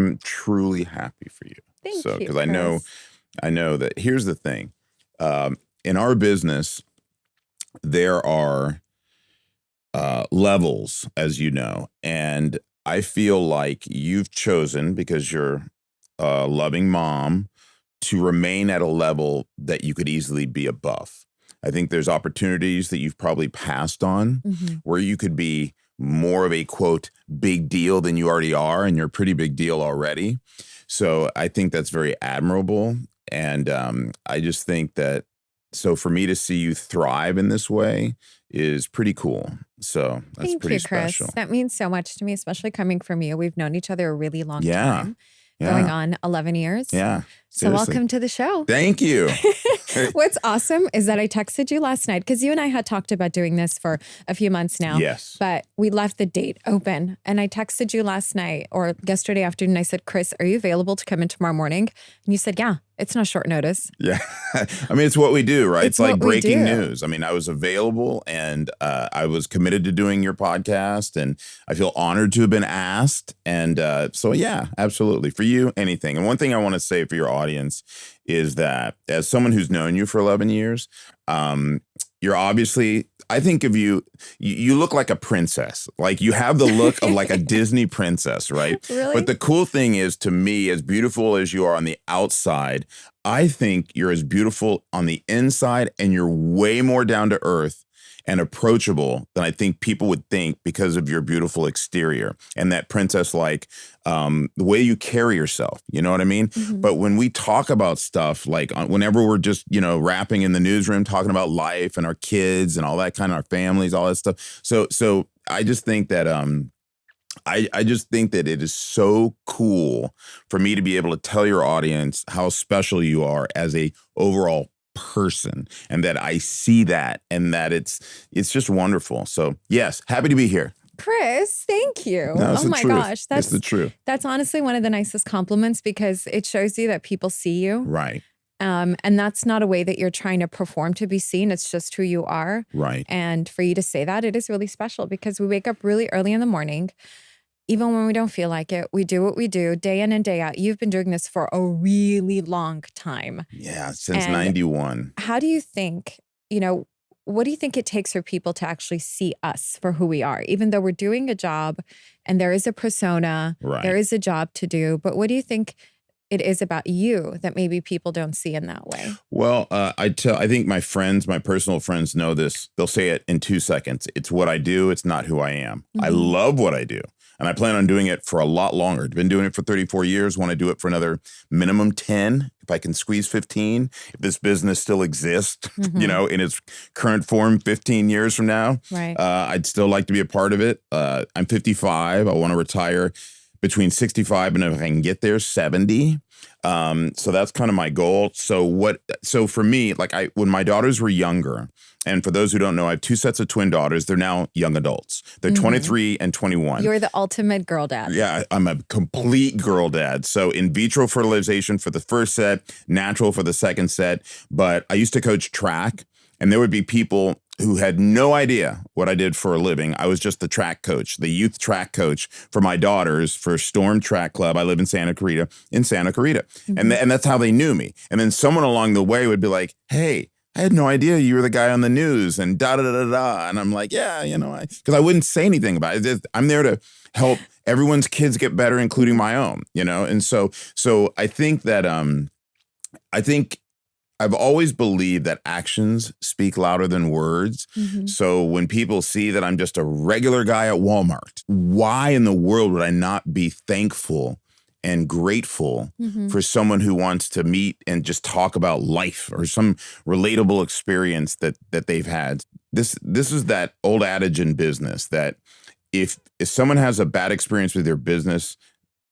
I'm truly happy for you. Thank you, Because Chris. I know that here's the thing. In our business, there are levels, as you know, and I feel like you've chosen, because you're a loving mom, to remain at a level that you could easily be above. I think there's opportunities that you've probably passed on where you could be more of a, quote, big deal than you already are, and you're a pretty big deal already. So I think that's very admirable. And I just think that, so for me to see you thrive in this way is pretty cool. So that's Thank pretty you, Chris. special. That means so much to me, especially coming from you. We've known each other a really long Yeah. time, Yeah. going on 11 years. Yeah. So welcome to the show. Thank you. What's awesome is that I texted you last night because you and I had talked about doing this for a few months now. Yes. But we left the date open. And I texted you last night or yesterday afternoon. I said, Chris, are you available to come in tomorrow morning? And you said, yeah, it's not short notice. Yeah. I mean, it's what we do, right? It's like breaking do. news. I mean, I was available and I was committed to doing your podcast, and I feel honored to have been asked. And so, yeah, absolutely. For you, anything. And one thing I want to say for your audience is that as someone who's known you for 11 years, you're obviously, I think of you look like a princess. Like you have the look of like a Disney princess, right? Really? But the cool thing is, to me, as beautiful as you are on the outside, I think you're as beautiful on the inside, and you're way more down to earth and approachable than I think people would think because of your beautiful exterior and that princess-like the way you carry yourself. You know what I mean? But when we talk about stuff, like whenever we're just, rapping in the newsroom, talking about life and our kids and all that kind of, our families, all that stuff. So I just think that I just think that it is so cool for me to be able to tell your audience how special you are as a overall person, and that I see that, and that it's just wonderful. So yes, happy to be here. Chris, thank you. No, oh my truth. gosh. It's the truth. That's honestly one of the nicest compliments, because it shows you that people see you. Right. And that's not a way that you're trying to perform to be seen. It's just who you are. Right. And for you to say that, it is really special, because we wake up really early in the morning. Even when we don't feel like it, we do what we do day in and day out. You've been doing this for a really long time. Yeah, since 91. How do you think, what do you think it takes for people to actually see us for who we are? Even though we're doing a job and there is a persona, there is a job to do, but what do you think it is about you that maybe people don't see in that way? Well, I think my friends, my personal friends know this. They'll say it in 2 seconds. It's what I do. It's not who I am. I love what I do. And I plan on doing it for a lot longer. I've been doing it for 34 years. Want to do it for another minimum 10, if I can squeeze 15, if this business still exists, in its current form 15 years from now. Right. I'd still like to be a part of it. I'm 55. I want to retire between 65 and, if I can get there, 70. So that's kind of my goal. So for me, when my daughters were younger, and for those who don't know, I have 2 sets of twin daughters. They're now young adults. They're 23 and 21. You're the ultimate girl dad. Yeah, I'm a complete girl dad. So in vitro fertilization for the first set, natural for the second set. But I used to coach track, and there would be people who had no idea what I did for a living. I was just the track coach, the youth track coach for my daughters for Storm Track Club. I live in Santa Clarita. And that's how they knew me. And then someone along the way would be like, hey, I had no idea you were the guy on the news, and da-da-da-da-da. And I'm like, yeah, because I wouldn't say anything about it. I'm there to help everyone's kids get better, including my own, And so I think that, I've always believed that actions speak louder than words. So when people see that I'm just a regular guy at Walmart, why in the world would I not be thankful and grateful for someone who wants to meet and just talk about life or some relatable experience that they've had? This is that old adage in business that if someone has a bad experience with your business,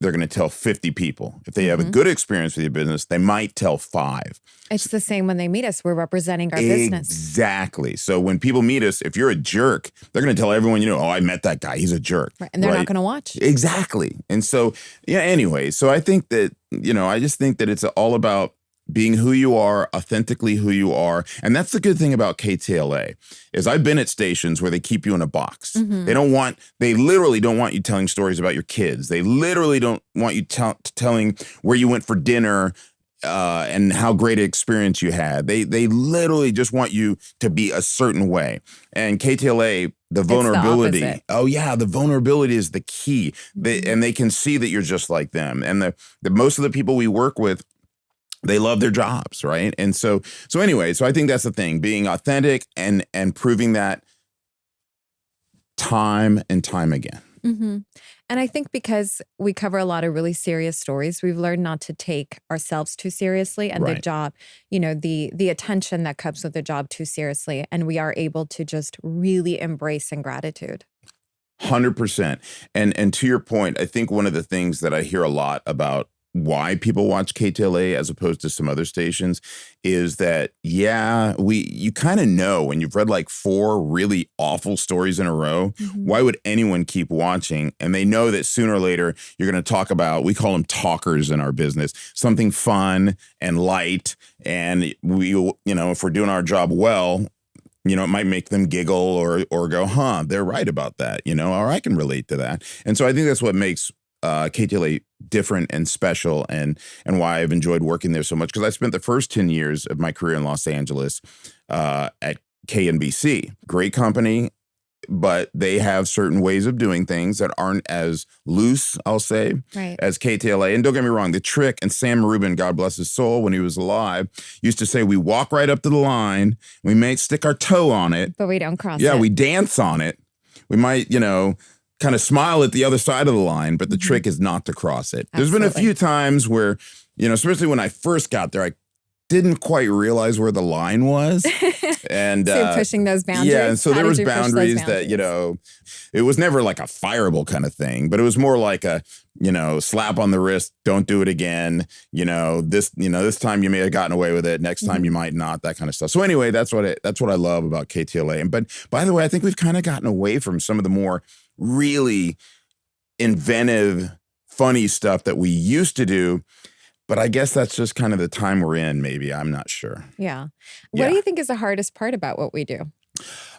they're going to tell 50 people. If they have a good experience with your business, they might tell 5. It's the same when they meet us. We're representing our business. Exactly. So when people meet us, if you're a jerk, they're going to tell everyone, oh, I met that guy. He's a jerk. Right. And they're not going to watch. Exactly. And so, anyway, so I think that, I just think that it's all about being who you are, authentically who you are. And that's the good thing about KTLA is I've been at stations where they keep you in a box. They literally don't want you telling stories about your kids. They literally don't want you telling where you went for dinner and how great an experience you had. They literally just want you to be a certain way. And KTLA, the vulnerability. The vulnerability is the key. And they can see that you're just like them. And the most of the people we work with, they love their jobs, right? And so I think that's the thing, being authentic and proving that time and time again. And I think because we cover a lot of really serious stories, we've learned not to take ourselves too seriously and the job, the attention that comes with the job too seriously. And we are able to just really embrace in gratitude. 100%. And to your point, I think one of the things that I hear a lot about why people watch KTLA as opposed to some other stations is that, you kind of know when you've read like 4 really awful stories in a row, why would anyone keep watching? And they know that sooner or later you're going to talk about, we call them talkers in our business, something fun and light. And if we're doing our job well, it might make them giggle or go, they're right about that, or I can relate to that. And so I think that's what makes KTLA different and special and why I've enjoyed working there so much, because I spent the first 10 years of my career in Los Angeles at KNBC. Great company, but they have certain ways of doing things that aren't as loose, I'll say, as KTLA. And don't get me wrong, the Trick and Sam Rubin, God bless his soul, when he was alive, used to say, we walk right up to the line, we may stick our toe on it. But we don't cross it. Yeah, we dance on it. We might, kind of smile at the other side of the line, but the trick is not to cross it. There's been a few times where, especially when I first got there, I didn't quite realize where the line was. And so you're pushing those boundaries. Yeah, and so there was boundaries that, it was never like a fireable kind of thing, but it was more like a, slap on the wrist, don't do it again. This time you may have gotten away with it. Next time you might not, that kind of stuff. So anyway, that's what I love about KTLA. But by the way, I think we've kind of gotten away from some of the more really inventive, funny stuff that we used to do. But I guess that's just kind of the time we're in, maybe. I'm not sure. Yeah. What do you think is the hardest part about what we do?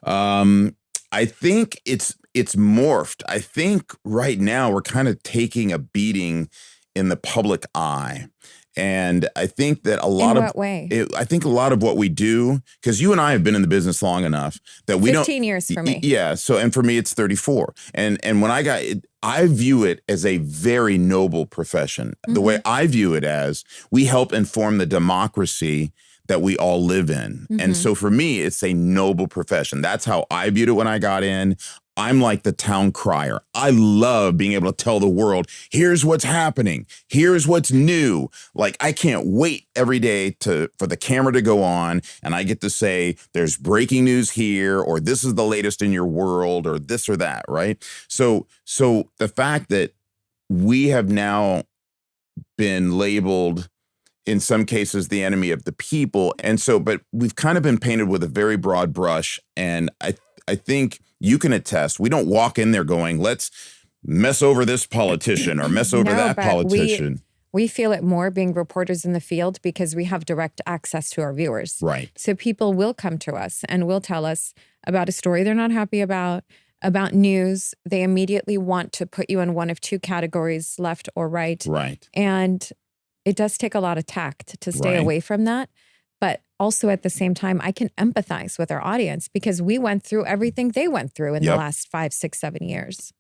I think it's morphed. I think right now we're kind of taking a beating in the public eye. And I think that In what way? I think a lot of what we do, because you and I have been in the business long enough that we 15 years for me. Yeah. So, and for me, it's 34. And when I view it as a very noble profession. The way I view it as, we help inform the democracy that we all live in. And so for me, it's a noble profession. That's how I viewed it when I got in. I'm like the town crier. I love being able to tell the world, here's what's happening. Here's what's new. Like, I can't wait every day for the camera to go on and I get to say, there's breaking news here, or this is the latest in your world, or this or that, right? So the fact that we have now been labeled, in some cases, the enemy of the people. And so, but we've kind of been painted with a very broad brush. And I think you can attest, we don't walk in there going, let's mess over this politician or mess over that politician. We feel it more being reporters in the field because we have direct access to our viewers. Right. So people will come to us and will tell us about a story they're not happy about news. They immediately want to put you in one of 2 categories, left or right. Right. And it does take a lot of tact to stay away from that. But also at the same time, I can empathize with our audience because we went through everything they went through in the last 5, 6, 7 years.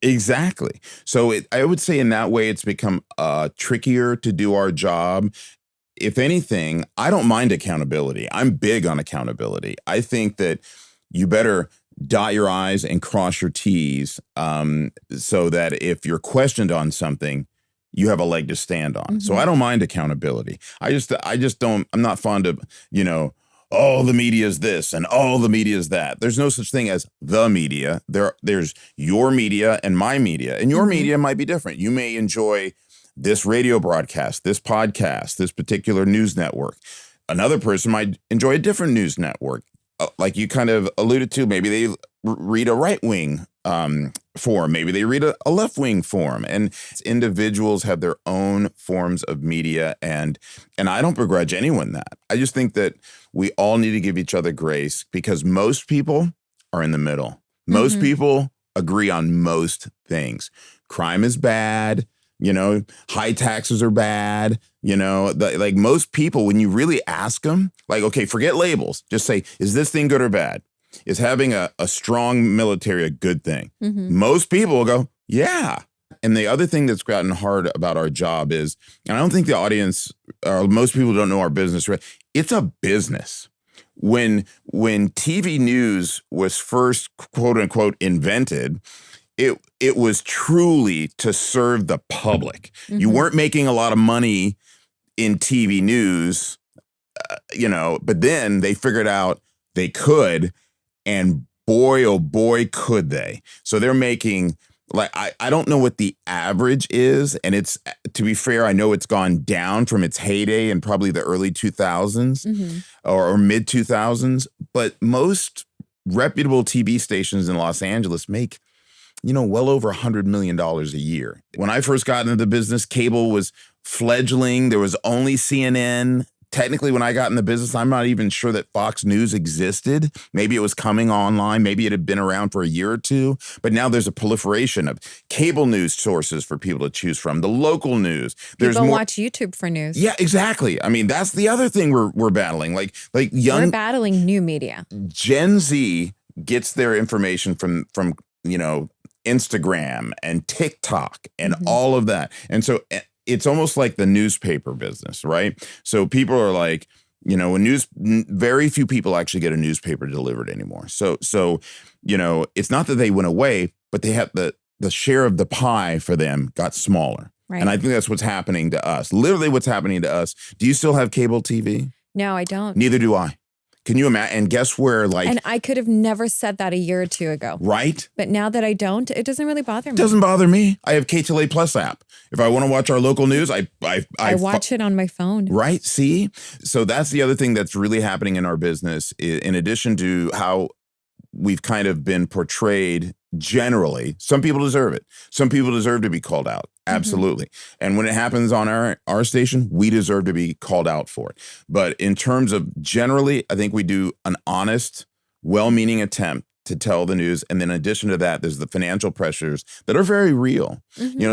Exactly. So I would say in that way, it's become trickier to do our job. If anything, I don't mind accountability. I'm big on accountability. I think that you better dot your I's and cross your T's so that if you're questioned on something, you have a leg to stand on. So I don't mind accountability. I just don't, I'm not fond of, all the media is this and all the media is that. There's no such thing as the media. There's your media and my media. And your media might be different. You may enjoy this radio broadcast, this podcast, this particular news network. Another person might enjoy a different news network. Like you kind of alluded to, maybe they read a right-wing forum. Maybe they read a left-wing forum. And individuals have their own forms of media. And I don't begrudge anyone that. I just think that we all need to give each other grace because most people are in the middle. Most people agree on most things. Crime is bad. High taxes are bad. Like most people, when you really ask them, like, okay, forget labels. Just say, is this thing good or bad? Is having a strong military a good thing? Most people will go, yeah. And the other thing that's gotten hard about our job is, and I don't think the audience, or most people don't know our business, it's a business. When TV news was first, quote unquote, invented, it was truly to serve the public. You weren't making a lot of money in TV news, but then they figured out they could. And boy, oh boy, could they. So they're making, like, I don't know what the average is. And it's, to be fair, I know it's gone down from its heyday in probably the early 2000s or mid 2000s. But most reputable TV stations in Los Angeles make, well over $100 million a year. When I first got into the business, cable was fledgling. There was only CNN. Technically, when I got in the business, I'm not even sure that Fox News existed. Maybe it was coming online. Maybe it had been around for a year or two. But now there's a proliferation of cable news sources for people to choose from. The local news. People watch YouTube for news. Yeah, exactly. I mean, that's the other thing we're battling. Like young. We're battling new media. Gen Z gets their information from Instagram and TikTok and all of that. And so it's almost like the newspaper business, right? So people are like, very few people actually get a newspaper delivered anymore. So it's not that they went away, but they have the share of the pie for them got smaller. Right. And I think that's what's happening to us. Literally what's happening to us. Do you still have cable TV? No, I don't. Neither do I. Can you imagine? And guess where, And I could have never said that a year or two ago. Right? But now that I don't, it doesn't really bother me. It doesn't bother me. I have KTLA Plus app. If I want to watch our local news, I watch it on my phone. Right? See? So that's the other thing that's really happening in our business, in addition to how we've kind of been portrayed generally. Some people deserve it. Some people deserve to be called out. Absolutely. And when it happens on our station, we deserve to be called out for it. But in terms of generally, I think we do an honest, well-meaning attempt to tell the news. And then in addition to that, there's the financial pressures that are very real.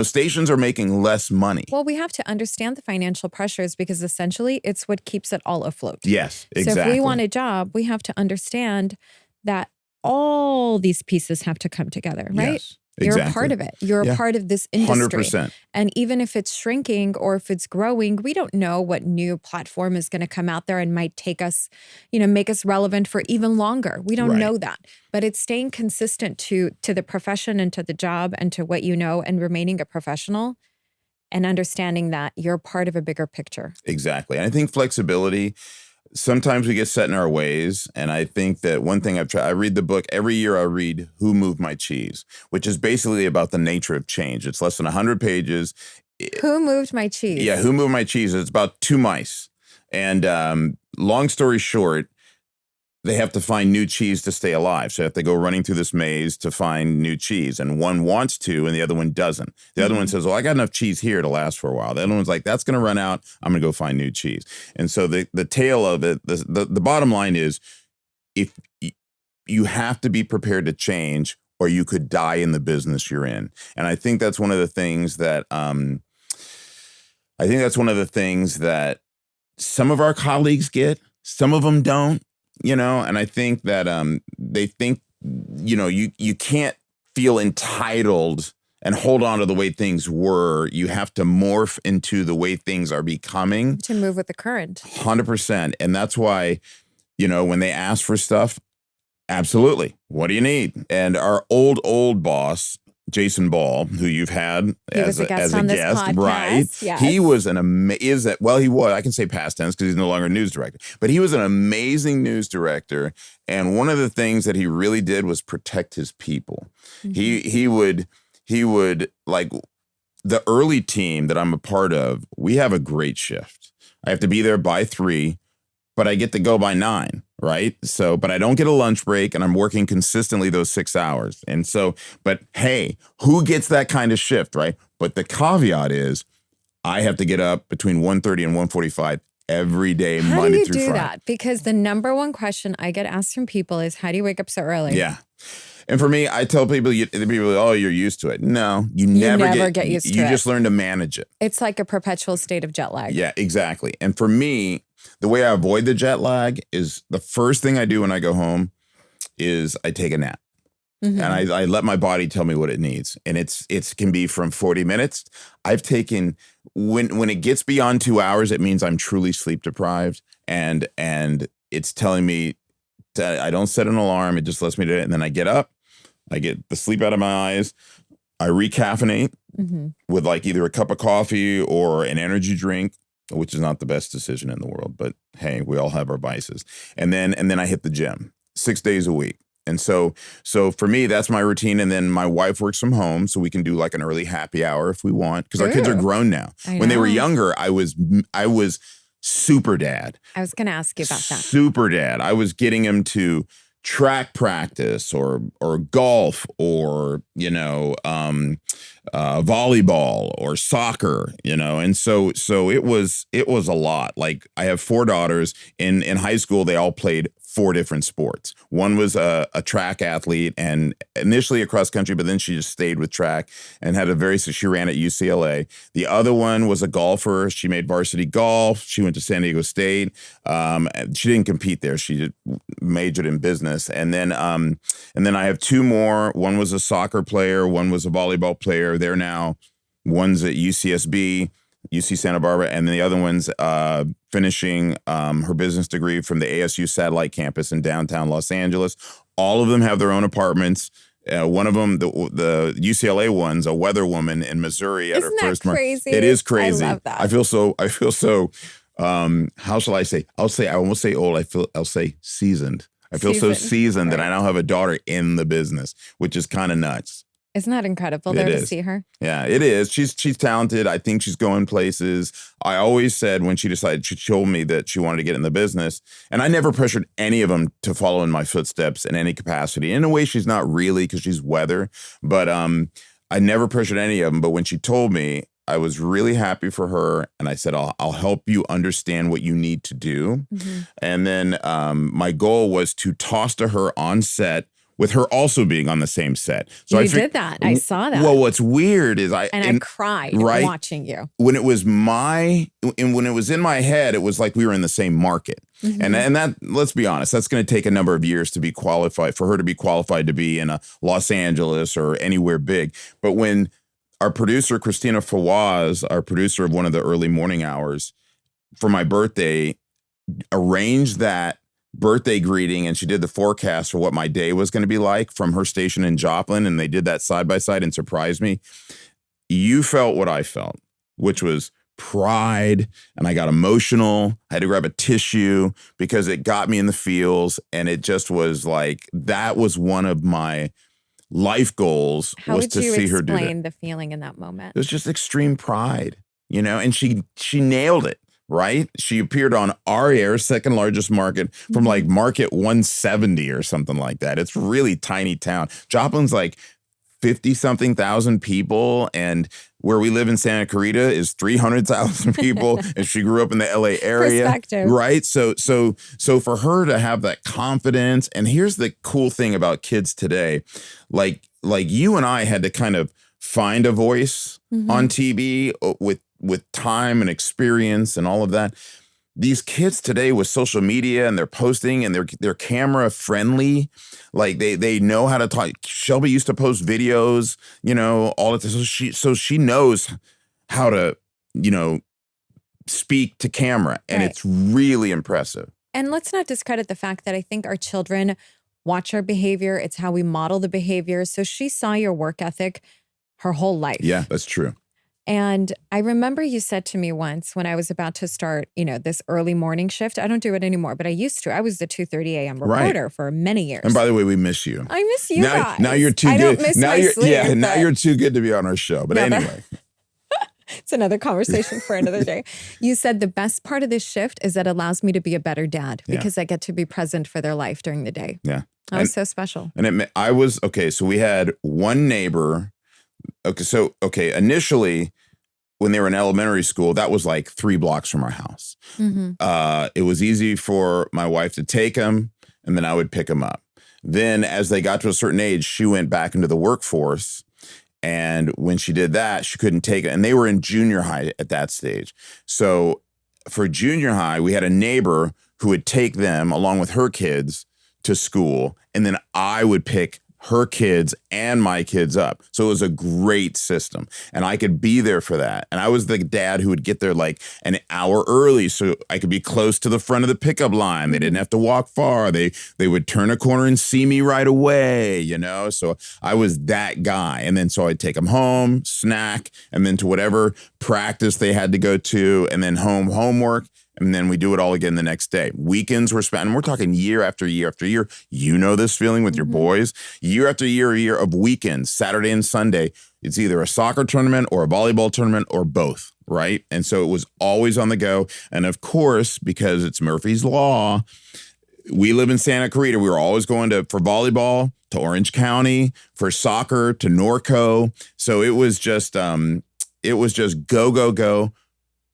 Stations are making less money. Well, we have to understand the financial pressures because essentially it's what keeps it all afloat. Yes, exactly. So if we want a job, we have to understand that all these pieces have to come together, right? Yes. You're Exactly. a part of it. You're a part of this industry. 100%. And even if it's shrinking or if it's growing, we don't know what new platform is going to come out there and might take us, make us relevant for even longer. We don't know that. But it's staying consistent to the profession and to the job and to what you know and remaining a professional and understanding that you're part of a bigger picture. Exactly. And I think flexibility, sometimes we get set in our ways. And I think that one thing I've tried, I read the book, every year I read Who Moved My Cheese, which is basically about the nature of change. It's less than 100 pages. Who Moved My Cheese? Yeah, Who Moved My Cheese? It's about two mice. And long story short, they have to find new cheese to stay alive. So they have to go running through this maze to find new cheese. And one wants to, and the other one doesn't. The other one says, well, I got enough cheese here to last for a while. The other one's like, that's going to run out. I'm going to go find new cheese. And so the tale of it, the bottom line is, if you have to be prepared to change or you could die in the business you're in. And I think that's one of the things that, some of our colleagues get, some of them don't. And I think that they think, you can't feel entitled and hold on to the way things were. You have to morph into the way things are becoming. To move with the current. 100%. And that's why, when they ask for stuff, absolutely. What do you need? And our old boss, Jason Ball, who you've had as a guest, right? Yes. He was I can say past tense because he's no longer a news director, but he was an amazing news director. And one of the things that he really did was protect his people. He would like the early team that I'm a part of, we have a great shift. I have to be there by 3, but I get to go by 9, right? So, but I don't get a lunch break and I'm working consistently those 6 hours. And so, but hey, who gets that kind of shift, right? But the caveat is I have to get up between 1:30 and 1:45 every day, Monday through Friday. How do you do that? Because the number one question I get asked from people is, how do you wake up so early? Yeah. And for me, I tell people, oh, you're used to it. No, you never get used to it. You just learn to manage it. It's like a perpetual state of jet lag. Yeah, exactly. And for me, the way I avoid the jet lag is the first thing I do when I go home is I take a nap. Mm-hmm. And I let my body tell me what it needs. And it can be from 40 minutes. I've taken, when it gets beyond 2 hours, it means I'm truly sleep deprived. And it's telling me that I don't set an alarm. It just lets me do it. And then I get up, I get the sleep out of my eyes. I recaffeinate with like either a cup of coffee or an energy drink, which is not the best decision in the world, but hey, we all have our vices. And then I hit the gym 6 days a week. And so for me, that's my routine. And then my wife works from home, so we can do like an early happy hour if we want, because our kids are grown now. When they were younger, I was super dad. I was going to ask you about that. Super dad. I was getting him to track practice or golf or, volleyball or soccer, and so it was a lot. Like I have 4 daughters in high school. They all played 4 different sports. One was a track athlete and initially a cross country, but then she just stayed with track and she ran at UCLA. The other one was a golfer. She made varsity golf. She went to San Diego State. She didn't compete there. She majored in business. And then I have 2 more. One was a soccer player. One was a volleyball player. They're now, one's at UCSB, UC Santa Barbara, and then the other one's finishing her business degree from the ASU satellite campus in downtown Los Angeles. All of them have their own apartments. One of them, the UCLA one's a weather woman in Missouri at her first month. Isn't that crazy? It is crazy. I love that. I feel so. How shall I say? I won't say old. I'll say seasoned. I feel so seasoned that I now have a daughter in the business, which is kind of nuts. Isn't that incredible though to see her? Yeah, it is. She's talented. I think she's going places. I always said when she told me that she wanted to get in the business, and I never pressured any of them to follow in my footsteps in any capacity. In a way, she's not really because she's weather, but I never pressured any of them. But when she told me, I was really happy for her. And I said, I'll help you understand what you need to do. Mm-hmm. And then my goal was to toss to her on set with her also being on the same set. So you did that. I saw that. Well, what's weird is I cried watching you. When it was when it was in my head, it was like we were in the same market. Mm-hmm. And that, let's be honest, that's going to take a number of years to be qualified, for her to be qualified to be in a Los Angeles or anywhere big. But when our producer, Christina Fawaz, our producer of one of the early morning hours, for my birthday, arranged that birthday greeting, and she did the forecast for what my day was going to be like from her station in Joplin, and they did that side by side and surprised me. You felt what I felt, which was pride, and I got emotional. I had to grab a tissue because it got me in the feels, and it just was like, that was one of my life goals. How was to see her do that. How would you explain the feeling in that moment? It was just extreme pride, and she nailed it. Right? She appeared on our air, second largest market, from like market 170 or something like that. It's really tiny town. Joplin's like 50-something thousand people, and where we live in Santa Clarita is 300,000 people, and she grew up in the LA area. Perspective. Right? So for her to have that confidence, and here's the cool thing about kids today, like you and I had to kind of find a voice on TV with time and experience and all of that. These kids today with social media, and they're posting, and they're camera friendly. Like they know how to talk. Shelby used to post videos, all of this. So she knows how to, speak to camera, and it's really impressive. And let's not discredit the fact that I think our children watch our behavior. It's how we model the behavior. So she saw your work ethic her whole life. Yeah, that's true. And I remember you said to me once when I was about to start, this early morning shift. I don't do it anymore, but I used to. I was the 2:30 a.m. reporter for many years. And by the way, we miss you. I miss you guys. Now you're too good. I don't miss my sleep. Now you're too good to be on our show. But anyway. It's another conversation for another day. You said the best part of this shift is that it allows me to be a better dad because I get to be present for their life during the day. Yeah. That was so special. And so we had one neighbor. Okay. Initially, when they were in elementary school, that was like 3 blocks from our house. It was easy for my wife to take them, and then I would pick them up. Then as they got to a certain age, she went back into the workforce. And when she did that, she couldn't take it. And they were in junior high at that stage. So for junior high, we had a neighbor who would take them along with her kids to school. And then I would pick her kids and my kids up. So it was a great system. And I could be there for that. And I was the dad who would get there like an hour early so I could be close to the front of the pickup line. They didn't have to walk far. They would turn a corner and see me right away, So I was that guy. And then so I'd take them home, snack, and then to whatever practice they had to go to, and then homework. And then we do it all again the next day. Weekends were spent, and we're talking year after year after year. You know this feeling with your boys. Year after year of weekends, Saturday and Sunday. It's either a soccer tournament or a volleyball tournament or both, right? And so it was always on the go. And of course, because it's Murphy's Law, we live in Santa Clarita. We were always going for volleyball to Orange County, for soccer to Norco. So it was just go, go, go.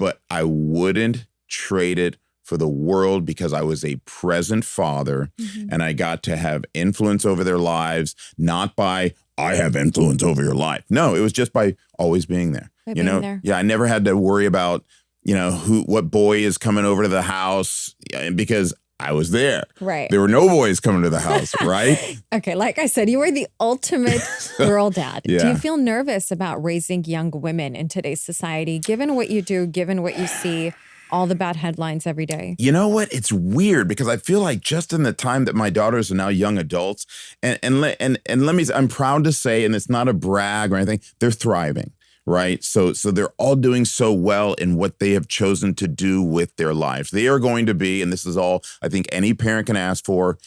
But I wouldn't trade it for the world because I was a present father and I got to have influence over their lives, not by I have influence over your life. No, it was just by always being there. There. Yeah, I never had to worry about, what boy is coming over to the house because I was there. Right. There were no boys coming to the house, right? Okay, like I said, you were the ultimate girl dad. Yeah. Do you feel nervous about raising young women in today's society, given what you do, given what you see? All the bad headlines every day. You know what? It's weird because I feel like just in the time that my daughters are now young adults, and let me, I'm proud to say, and it's not a brag or anything, they're thriving, right? So they're all doing so well in what they have chosen to do with their lives. They are going to be, and this is all I think any parent can ask for,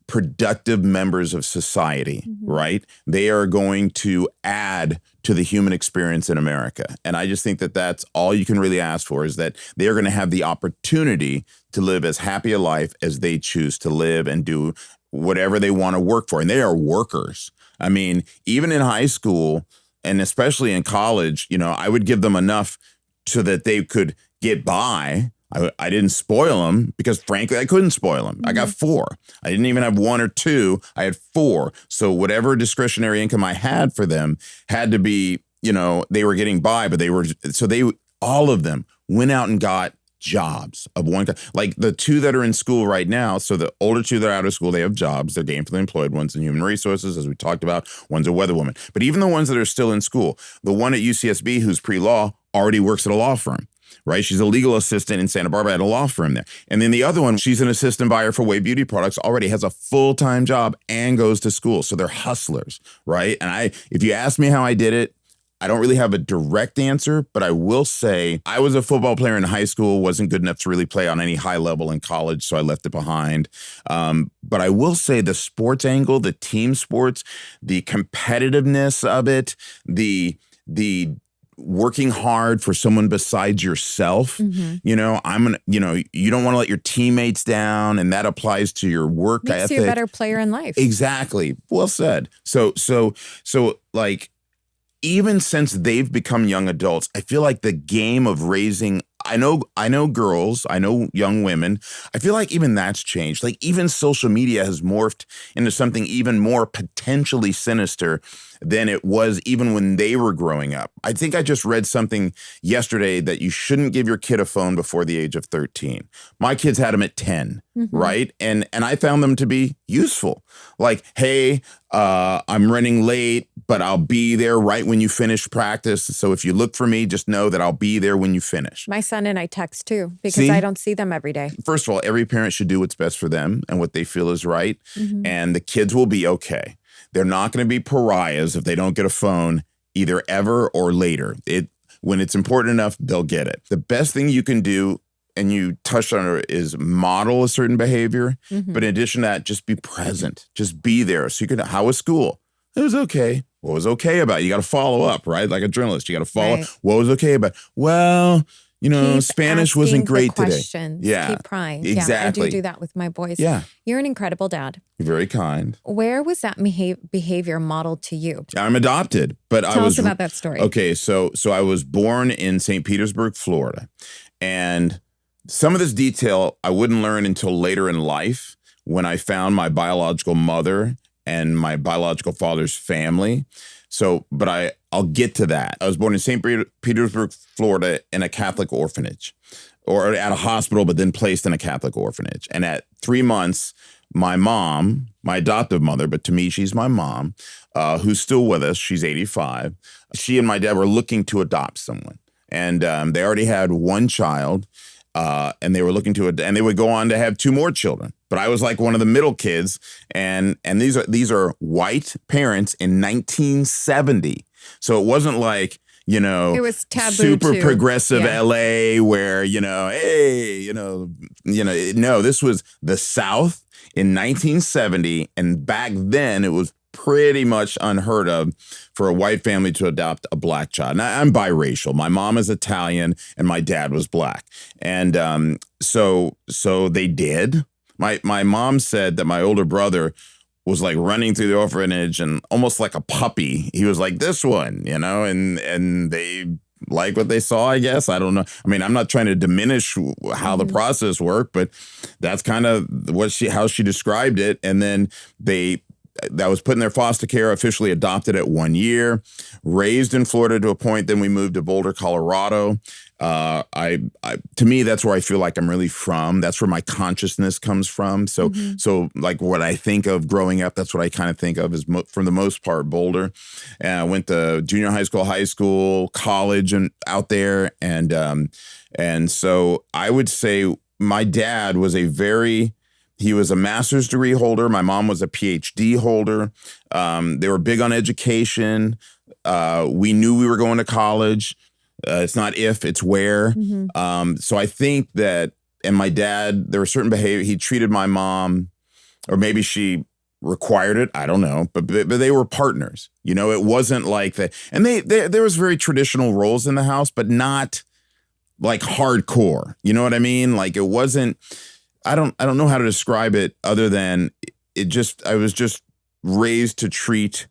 productive members of society, right? They are going to add to the human experience in America. And I just think that that's all you can really ask for, is that they are going to have the opportunity to live as happy a life as they choose to live and do whatever they want to work for. And they are workers. I mean, even in high school and especially in college, I would give them enough so that they could get by. I didn't spoil them because, frankly, I couldn't spoil them. I got 4. I didn't even have 1 or 2. I had 4. So whatever discretionary income I had for them had to be, they were getting by, but all of them went out and got jobs of one kind. Like the 2 that are in school right now. So the older 2 that are out of school, they have jobs. They're gainfully employed. One's in human resources, as we talked about. One's a weather woman. But even the ones that are still in school, the one at UCSB who's pre-law already works at a law firm. Right? She's a legal assistant in Santa Barbara at a law firm there. And then the other one, she's an assistant buyer for Way Beauty Products, already has a full-time job and goes to school. So they're hustlers, right? And if you ask me how I did it, I don't really have a direct answer, but I will say I was a football player in high school, wasn't good enough to really play on any high level in college, so I left it behind. But I will say the sports angle, the team sports, the competitiveness of it, the working hard for someone besides yourself, you don't want to let your teammates down, and that applies to your work ethic. Makes you a better player in life. Exactly. Well said. So like, even since they've become young adults, I feel like the game of raising, I know girls, I know young women. I feel like even that's changed. Like even social media has morphed into something even more potentially sinister than it was even when they were growing up. I think I just read something yesterday that you shouldn't give your kid a phone before the age of 13. My kids had them at 10, right? And I found them to be useful. Like, hey, I'm running late, but I'll be there right when you finish practice. So if you look for me, just know that I'll be there when you finish. My son and I text too, because I don't see them every day. First of all, every parent should do what's best for them and what they feel is right. And the kids will be okay. They're not going to be pariahs if they don't get a phone either ever or later. When it's important enough, they'll get it. The best thing you can do, and you touched on it, is model a certain behavior. But in addition to that, just be present. Just be there. So how was school? It was okay. What was okay about it? You got to follow up, right? Like a journalist, you got to follow Right. what was okay about it? Well, Keep Spanish wasn't great today. Questions. Yeah. Keep prying. Exactly. Yeah, I do that with my boys. Yeah. You're an incredible dad. You're very kind. Where was that behavior modeled to you? I'm adopted, but Tell us about that story. Okay, so I was born in St. Petersburg, Florida. And some of this detail I wouldn't learn until later in life when I found my biological mother and my biological father's family. So, but I'll get to that. I was born in St. Petersburg, Florida, in a Catholic orphanage, or at a hospital, but then placed in a Catholic orphanage. And at 3 months, my mom, my adoptive mother, but to me, she's my mom, who's still with us. She's 85. She and my dad were looking to adopt someone. And they already had one child, and they were looking to and they would go on to have 2 more children. But I was like one of the middle kids, and these are white parents in 1970. So it wasn't like, it was taboo, super too. progressive LA where, hey, no, this was the South in 1970. And back then it was pretty much unheard of for a white family to adopt a black child. Now, I'm biracial. My mom is Italian and my dad was black. And so they did. My mom said that my older brother was like running through the orphanage and almost like a puppy. He was like this one, and they like what they saw, I guess. I don't know. I mean, I'm not trying to diminish how the process worked, but that's kind of how she described it. And then that was put in their foster care, officially adopted at 1 year, raised in Florida to a point. Then we moved to Boulder, Colorado. To me, that's where I feel like I'm really from. That's where my consciousness comes from. So like what I think of growing up, that's what I kind of think of as for the most part, Boulder. And I went to junior high school, college, and out there. And so I would say my dad was he was a master's degree holder. My mom was a PhD holder. They were big on education. We knew we were going to college. It's not if, it's where. So I think that, and my dad, there were certain behavior. He treated my mom, or maybe she required it. I don't know, but they were partners. It wasn't like that. And there was very traditional roles in the house, but not like hardcore. You know what I mean? Like it wasn't. I don't know how to describe it other than I was just raised to treat.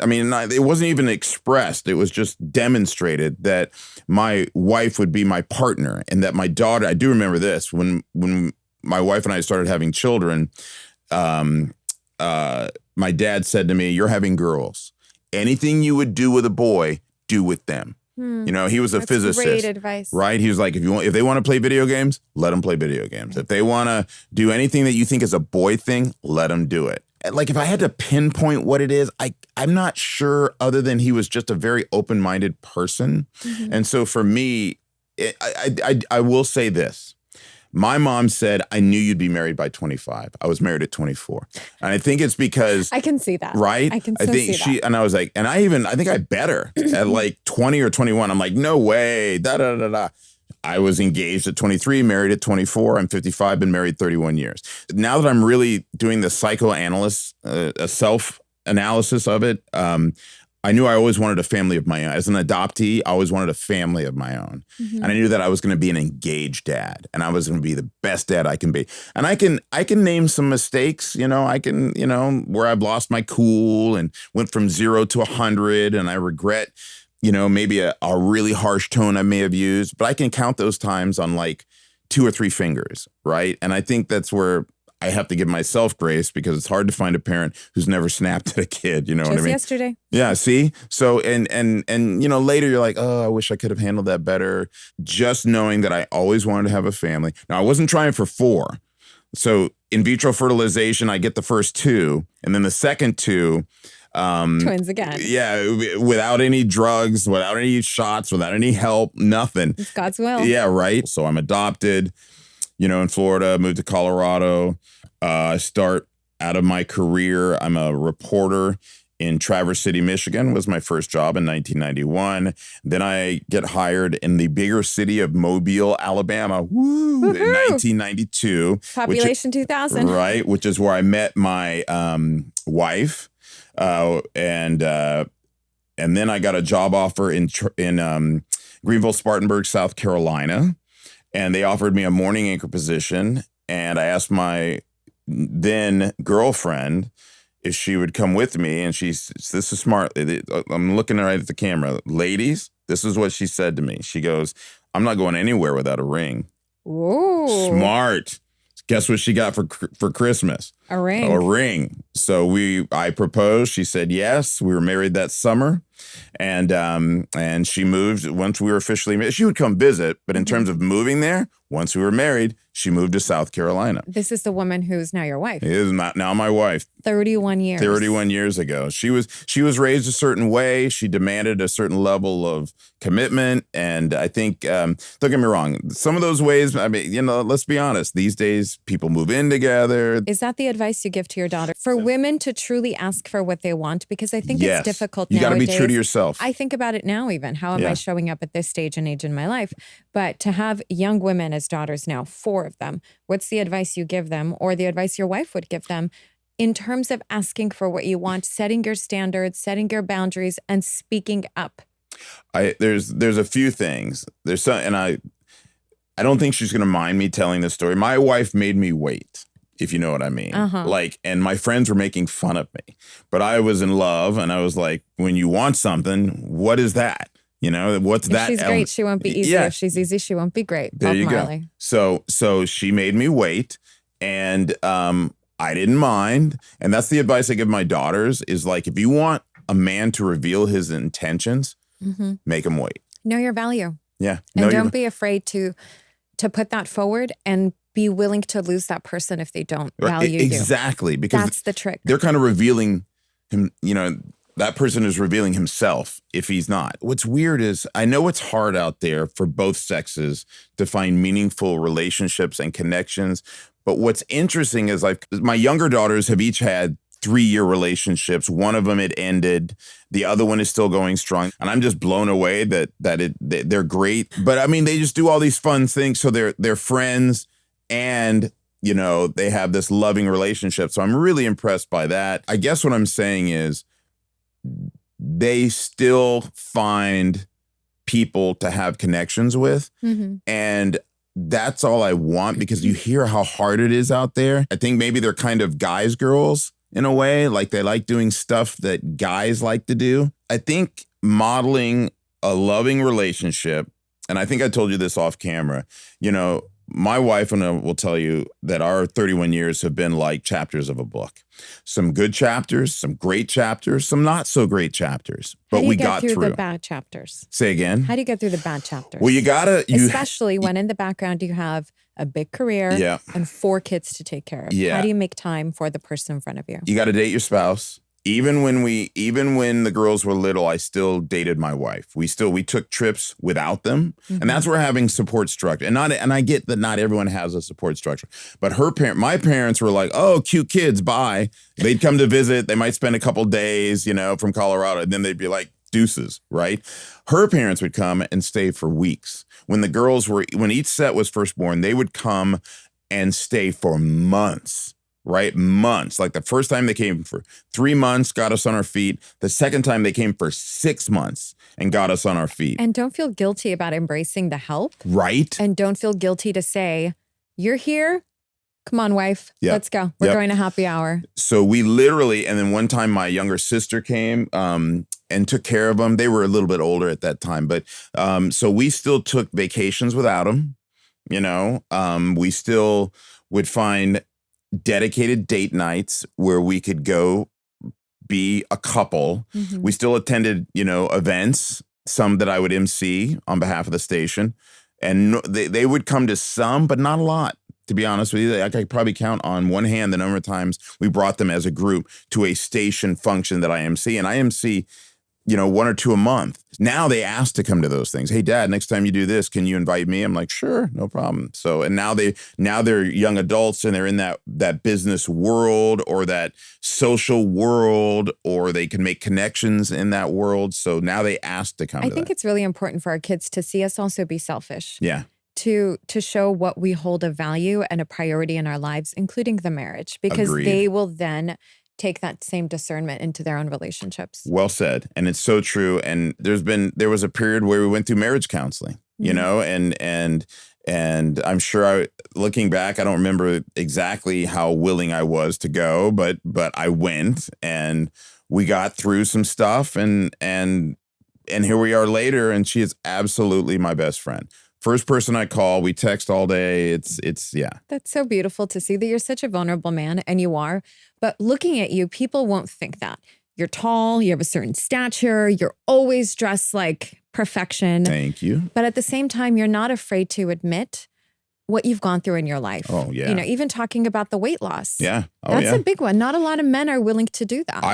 I mean, it wasn't even expressed. It was just demonstrated that my wife would be my partner and that my daughter, I do remember this, when my wife and I started having children, my dad said to me, "You're having girls. Anything you would do with a boy, do with them." He was a physicist. Great advice. Right? He was like, if they want to play video games, let them play video games. If they want to do anything that you think is a boy thing, let them do it. Like if I had to pinpoint what it is, I'm not sure, other than he was just a very open-minded person. And so for me, I will say this. My mom said, "I knew you'd be married by 25. I was married at 24. And I think it's because I can see that. Right? I can I think see that. And I was like, and I think I bet her at like 20 or 21. I'm like, no way. I was engaged at 23, married at 24. I'm 55, been married 31 years. Now that I'm really doing the psychoanalyst, a self-analysis of it, I knew I always wanted a family of my own. As an adoptee, I always wanted a family of my own. And I knew that I was going to be an engaged dad, and I was going to be the best dad I can be. And I can name some mistakes, where I've lost my cool and went from 0 to 100, and I regret, maybe a really harsh tone I may have used, but I can count those times on like 2 or 3 fingers, right? And I think that's where I have to give myself grace, because it's hard to find a parent who's never snapped at a kid. You know what I mean? Yesterday. Yeah. See? So, and later you're like, oh, I wish I could have handled that better. Just knowing that I always wanted to have a family. Now, I wasn't trying for 4. So in vitro fertilization, I get the first 2, and then the second 2, twins again. Yeah. Without any drugs, without any shots, without any help, nothing. It's God's will. Yeah. Right. So I'm adopted, in Florida, moved to Colorado. I start out of my career. I'm a reporter in Traverse City, Michigan, was my first job in 1991. Then I get hired in the bigger city of Mobile, Alabama, in 1992. Population 2,000. Right, which is where I met my wife. And then I got a job offer in Greenville, Spartanburg, South Carolina, and they offered me a morning anchor position. And I asked my then girlfriend if she would come with me, and this is smart. I'm looking right at the camera. Ladies, this is what she said to me. She goes, "I'm not going anywhere without a ring." Whoa. Smart. Guess what she got for Christmas? A ring. A ring. So I proposed. She said yes. We were married that summer, and she moved once we were officially married. She would come visit, but in terms of moving there, once we were married, she moved to South Carolina. This is the woman who's now your wife. It is not now my wife. 31 years. 31 years ago. She was raised a certain way. She demanded a certain level of commitment. And I think, don't get me wrong, some of those ways, I mean, let's be honest. These days, people move in together. Is that the advice you give to your daughter? For women to truly ask for what they want? Because I think Yes. it's difficult You got to nowadays. be true to yourself. I think about it now even. How am I showing up at this stage and age in my life? But to have young women as daughters now, 4 of them, what's the advice you give them or the advice your wife would give them in terms of asking for what you want, setting your standards, setting your boundaries, and speaking up? There's a few things. There's some, and I don't think she's going to mind me telling this story. My wife made me wait, if you know what I mean. And my friends were making fun of me, but I was in love, and I was like, when you want something, what is that? What's if that? She's great. She won't be easy. Yeah. If she's easy, she won't be great. There Bob you Marley. go. So she made me wait, and I didn't mind. And that's the advice I give my daughters is like, if you want a man to reveal his intentions, make him wait. Know your value. Yeah. And don't be afraid to put that forward and be willing to lose that person if they don't value you. Exactly. Because that's the trick. They're kind of revealing him, that person is revealing himself if he's not. What's weird is I know it's hard out there for both sexes to find meaningful relationships and connections. But what's interesting is my younger daughters have each had 3-year relationships. One of them had ended. The other one is still going strong. And I'm just blown away that they're great. But I mean, they just do all these fun things. So they're friends and they have this loving relationship. So I'm really impressed by that. I guess what I'm saying is they still find people to have connections with. And that's all I want, because you hear how hard it is out there. I think maybe they're kind of guys, girls in a way, like they like doing stuff that guys like to do. I think modeling a loving relationship, and I think I told you this off camera, my wife and I will tell you that our 31 years have been like chapters of a book. Some good chapters, some great chapters, some not so great chapters. But we got through. How do you get through the bad chapters? Say again? How do you get through the bad chapters? Well, especially when in the background you have a big career and 4 kids to take care of. Yeah. How do you make time for the person in front of you? You got to date your spouse. Even when the girls were little, I still dated my wife. We took trips without them. And that's where having support structure. And I get that not everyone has a support structure. But my parents were like, "Oh, cute kids, bye." They'd come to visit. They might spend a couple days, from Colorado. And then they'd be like, deuces, right? Her parents would come and stay for weeks. When each set was first born, they would come and stay for months. Right? Months. Like the first time they came for 3 months, got us on our feet. The second time they came for 6 months and got us on our feet. And don't feel guilty about embracing the help. Right. And don't feel guilty to say, "You're here. Come on, wife. Let's go. We're going to happy hour." So we literally, and then one time my younger sister came and took care of them. They were a little bit older at that time. But so we still took vacations without them. We still would find dedicated date nights where we could go be a couple. We still attended, events, some that I would MC on behalf of the station. And they would come to some, but not a lot, to be honest with you. I could probably count on one hand the number of times we brought them as a group to a station function that I MC. And I MC, 1 or 2 a month. Now they ask to come to those things. "Hey, Dad, next time you do this, can you invite me?" I'm like, "Sure, no problem." So, and now they're young adults and they're in that business world or that social world, or they can make connections in that world. So now they ask to come. I think it's really important for our kids to see us also be selfish. Yeah. To show what we hold of value and a priority in our lives, including the marriage, because Agreed. they will then take that same discernment into their own relationships. Well said. And it's so true. And there was a period where we went through marriage counseling, you know, and I'm sure looking back, I don't remember exactly how willing I was to go, but I went and we got through some stuff and here we are later, and she is absolutely my best friend. First person I call, we text all day. It's yeah. That's so beautiful to see that you're such a vulnerable man, and you are. But looking at you, people won't think that. You're tall, you have a certain stature, you're always dressed like perfection. Thank you. But at the same time, you're not afraid to admit what you've gone through in your life. Oh, yeah. You know, even talking about the weight loss. Yeah. Oh, That's a big one. Not a lot of men are willing to do that.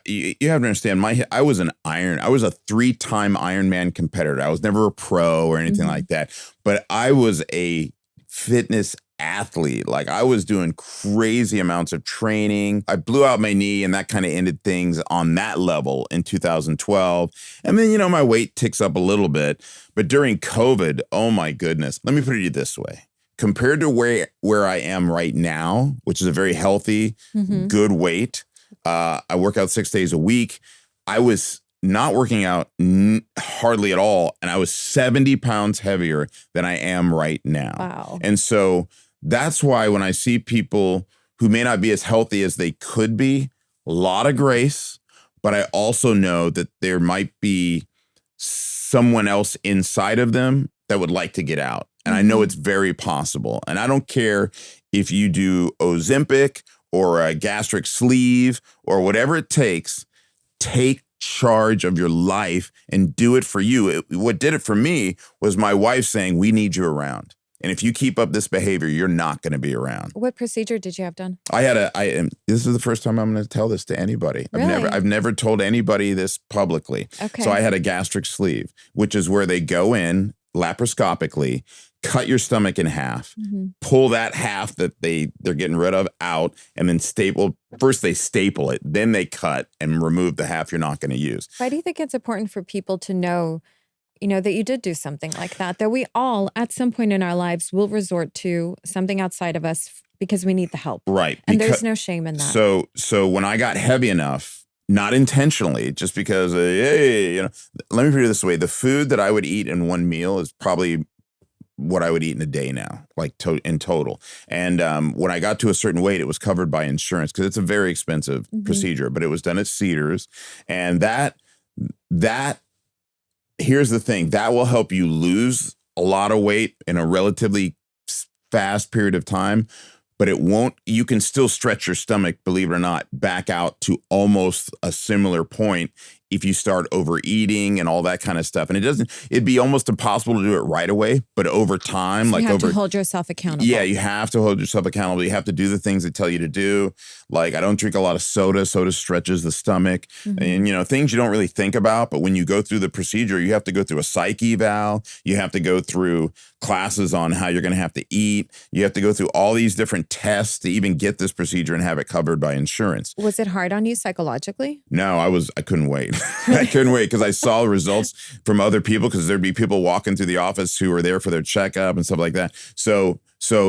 You have to understand, I was a 3-time Ironman competitor. I was never a pro or anything like that, but I was a fitness athlete. Like, I was doing crazy amounts of training. I blew out my knee, and that kind of ended things on that level in 2012. And then, you know, my weight ticks up a little bit. But during COVID, oh my goodness, let me put it this way. Compared to where I am right now, which is a very healthy, good weight, I work out 6 days a week. I was not working out hardly at all, and I was 70 pounds heavier than I am right now. Wow. And so that's why when I see people who may not be as healthy as they could be, a lot of grace, but I also know that there might be someone else inside of them that would like to get out. And I know it's very possible. And I don't care if you do Ozempic or a gastric sleeve or whatever it takes, take charge of your life and do it for you. What did it for me was my wife saying, we need you around. And if you keep up this behavior, you're not going to be around. What procedure did you have done? This is the first time I'm going to tell this to anybody. Really? I've never told anybody this publicly. Okay. So I had a gastric sleeve, which is where they go in laparoscopically, cut your stomach in half, pull that half that they're getting rid of out, and then first they staple it, then they cut and remove the half you're not going to use. Why do you think it's important for people to know, you know, that you did do something like that we all at some point in our lives will resort to something outside of us because we need the help. Right. And there's no shame in that. So when I got heavy enough, not intentionally, just because, hey, you know, let me put it this way. The food that I would eat in one meal is probably what I would eat in a day now, like in total. And when I got to a certain weight, it was covered by insurance because it's a very expensive procedure, but it was done at Cedars. And that here's the thing, that will help you lose a lot of weight in a relatively fast period of time, but you can still stretch your stomach, believe it or not, back out to almost a similar point if you start overeating and all that kind of stuff. And it'd be almost impossible to do it right away, but over time, so you have to hold yourself accountable. Yeah, you have to hold yourself accountable. You have to do the things they tell you to do. Like, I don't drink a lot of soda. Soda stretches the stomach and, you know, things you don't really think about. But when you go through the procedure, you have to go through a psych eval. You have to go through classes on how you're going to have to eat. You have to go through all these different tests to even get this procedure and have it covered by insurance. Was it hard on you psychologically? No, I couldn't wait. I couldn't wait because I saw results from other people, because there'd be people walking through the office who were there for their checkup and stuff like that. So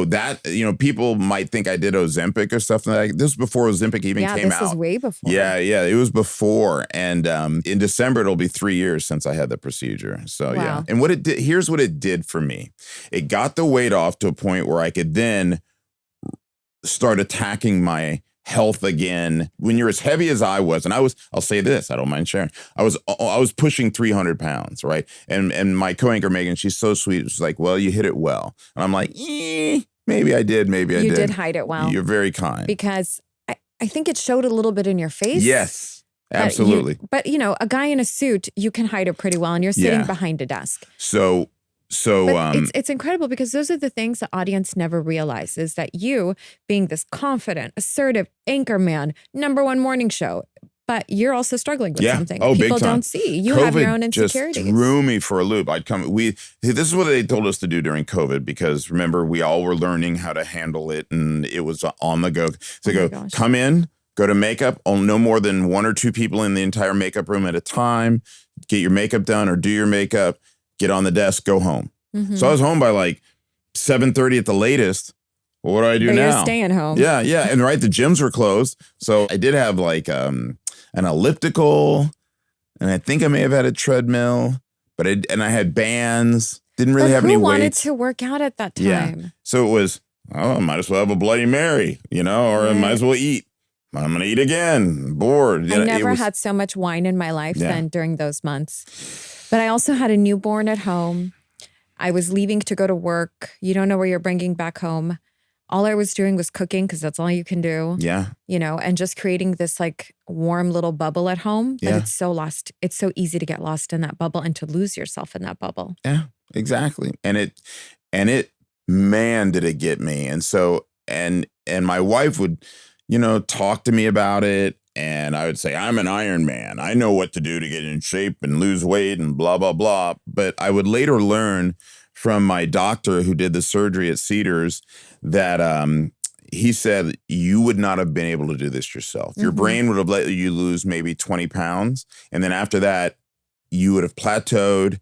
that, you know, people might think I did Ozempic or stuff like that. This was before Ozempic even came out. Yeah, this is way before. Yeah, it was before. And in December, it'll be 3 years since I had the procedure. So, wow. Yeah. And here's what it did for me. It got the weight off to a point where I could then start attacking my health again. When you're as heavy as I was, and I'll say this, I don't mind sharing. I was pushing 300 pounds, right? And my co-anchor Megan, she's so sweet. She's like, well, you hit it well. And I'm like, maybe I did, maybe I did. You did hide it well. You're very kind. Because I think it showed a little bit in your face. Yes, absolutely. But you know, a guy in a suit, you can hide it pretty well, and you're sitting behind a desk. So it's incredible, because those are the things the audience never realizes, that you being this confident, assertive anchor man, #1 morning show, but you're also struggling with something people don't see. You have your own insecurities. Just threw me for a loop. This is what they told us to do during COVID, because remember, we all were learning how to handle it, and it was on the go. So come in, go to makeup, no more than 1 or 2 people in the entire makeup room at a time, get your makeup done or do your makeup, get on the desk, go home. So I was home by like 7:30 at the latest. well, what do I do but now? You're staying home. Yeah. And right, the gyms were closed. So I did have like an elliptical, and I think I may have had a treadmill, but I had bands. Didn't really have any weights. Who wanted to work out at that time? Yeah. So it was, I might as well have a Bloody Mary, or I might as well eat. I'm going to eat again. Bored. I never had so much wine in my life than during those months. But I also had a newborn at home. I was leaving to go to work. You don't know where you're bringing back home. All I was doing was cooking because that's all you can do. Yeah. And just creating this like warm little bubble at home. But it's so lost. It's so easy to get lost in that bubble and to lose yourself in that bubble. Yeah, exactly. And it, man, did it get me. And so, and my wife would, talk to me about it. And I would say, I'm an Iron Man. I know what to do to get in shape and lose weight and blah, blah, blah. But I would later learn from my doctor who did the surgery at Cedars that he said you would not have been able to do this yourself. Your brain would have let you lose maybe 20 pounds. And then after that, you would have plateaued.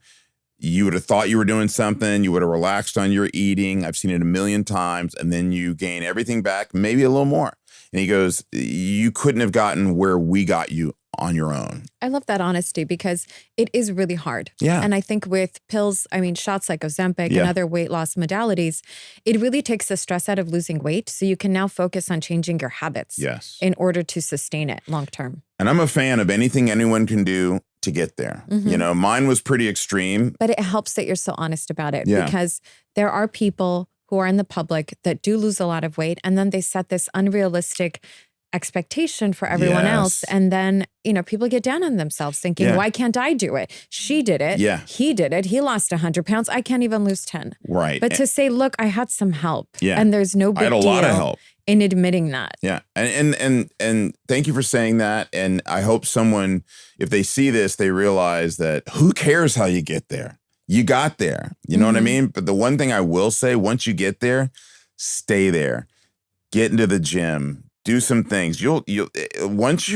You would have thought you were doing something. You would have relaxed on your eating. I've seen it a million times. And then you gain everything back, maybe a little more. And he goes, you couldn't have gotten where we got you on your own. I love that honesty because it is really hard. Yeah. And I think with pills, shots like Ozempic and other weight loss modalities, it really takes the stress out of losing weight. So you can now focus on changing your habits in order to sustain it long term. And I'm a fan of anything anyone can do to get there. Mine was pretty extreme. But it helps that you're so honest about it because there are people who are in the public that do lose a lot of weight and then they set this unrealistic expectation for everyone else. And then, people get down on themselves thinking, why can't I do it? She did it. Yeah. He did it. He lost 100 pounds. I can't even lose 10. Right. But to say, look, I had some help. Yeah. And there's no big deal. I had a lot of help. In admitting that. Yeah. And thank you for saying that. And I hope someone, if they see this, they realize that who cares how you get there? You got there. You know what I mean? But the one thing I will say, once you get there, stay there. Get into the gym. Do some things. You'll once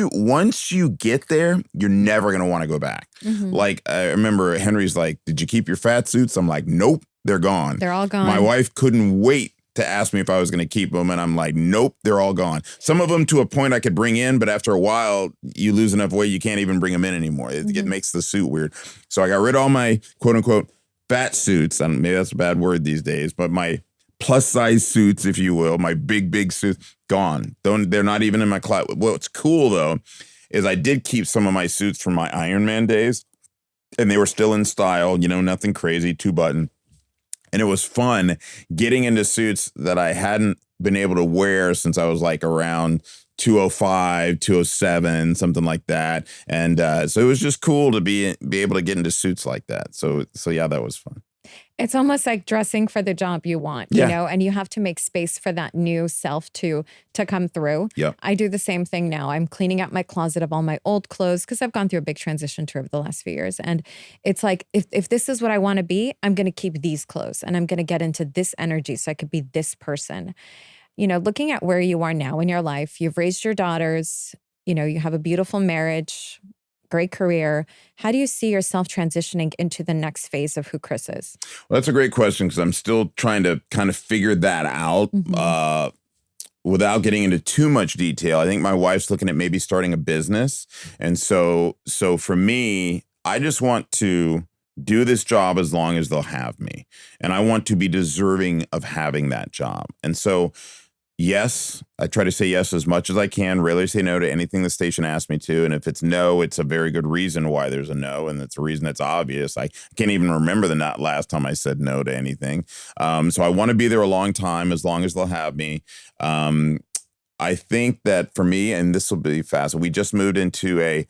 you get there, you're never gonna want to go back. Like I remember Henry's like, "Did you keep your fat suits?" I'm like, "Nope, they're gone. They're all gone." My wife couldn't wait to ask me if I was going to keep them, and I'm like, "Nope, they're all gone." Some of them to a point I could bring in, but after a while, you lose enough weight you can't even bring them in anymore. It makes the suit weird. So I got rid of all my quote unquote fat suits. And maybe that's a bad word these days, but my plus size suits, if you will, my big suits, gone. They're not even in my closet. What's cool though, is I did keep some of my suits from my Ironman days and they were still in style, nothing crazy, 2-button. And it was fun getting into suits that I hadn't been able to wear since I was like around 205, 207, something like that. And so it was just cool to be able to get into suits like that. So yeah, that was fun. It's almost like dressing for the job you want, and you have to make space for that new self to come through. Yep. I do the same thing now. I'm cleaning out my closet of all my old clothes because I've gone through a big transition tour over the last few years. And it's like, if this is what I want to be, I'm going to keep these clothes and I'm going to get into this energy so I could be this person. Looking at where you are now in your life, you've raised your daughters, you have a beautiful marriage, great career. How do you see yourself transitioning into the next phase of who Chris is? Well, that's a great question because I'm still trying to kind of figure that out without getting into too much detail. I think my wife's looking at maybe starting a business. And so for me, I just want to do this job as long as they'll have me. And I want to be deserving of having that job. And so yes, I try to say yes as much as I can, rarely say no to anything the station asks me to. And if it's no, it's a very good reason why there's a no. And it's a reason that's obvious. I can't even remember the last time I said no to anything. So I want to be there a long time, as long as they'll have me. I think that for me, and this will be fast, we just moved into a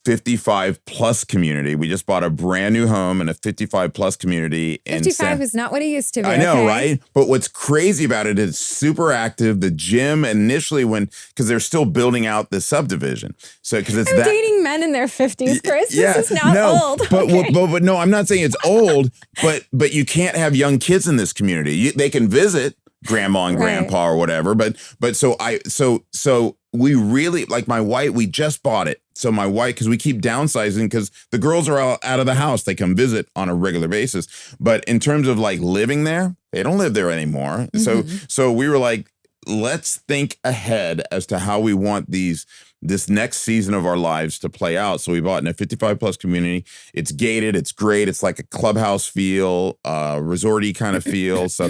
55 plus community. We just bought a brand new home in a 55 plus community. 55 is not what it used to be. I know, right? But what's crazy about it is it's super active. The gym initially because they're still building out the subdivision. So because it's dating men in their 50s, Chris. This is not old. But no, I'm not saying it's old, but you can't have young kids in this community. They can visit. grandma and grandpa or whatever. But so we really, like my wife, we just bought it. So my wife, because we keep downsizing because the girls are all out of the house. They come visit on a regular basis. But in terms of like living there, they don't live there anymore. So we were like, let's think ahead as to how we want this next season of our lives to play out. So we bought in a 55 plus community. It's gated. It's great. It's like a clubhouse feel, resorty kind of feel. So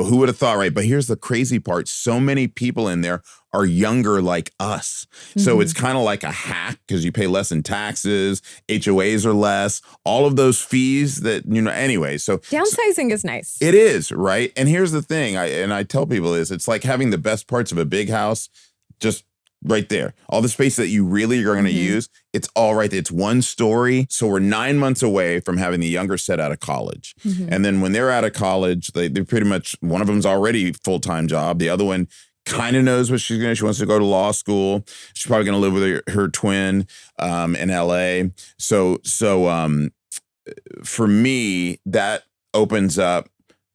who would have thought, right? But here's the crazy part. So many people in there are younger like us. So it's kind of like a hack because you pay less in taxes. HOAs are less. All of those fees that, anyway. So downsizing is nice. It is, right? And here's the thing. I tell people is it's like having the best parts of a big house just right there. All the space that you really are going to use, it's all right there. It's one story. So we're 9 months away from having the younger set out of college. And then when they're out of college, they're pretty much, one of them's already full-time job. The other one kind of knows what she's going to. She wants to go to law school. She's probably going to live with her twin in LA. So for me, that opens up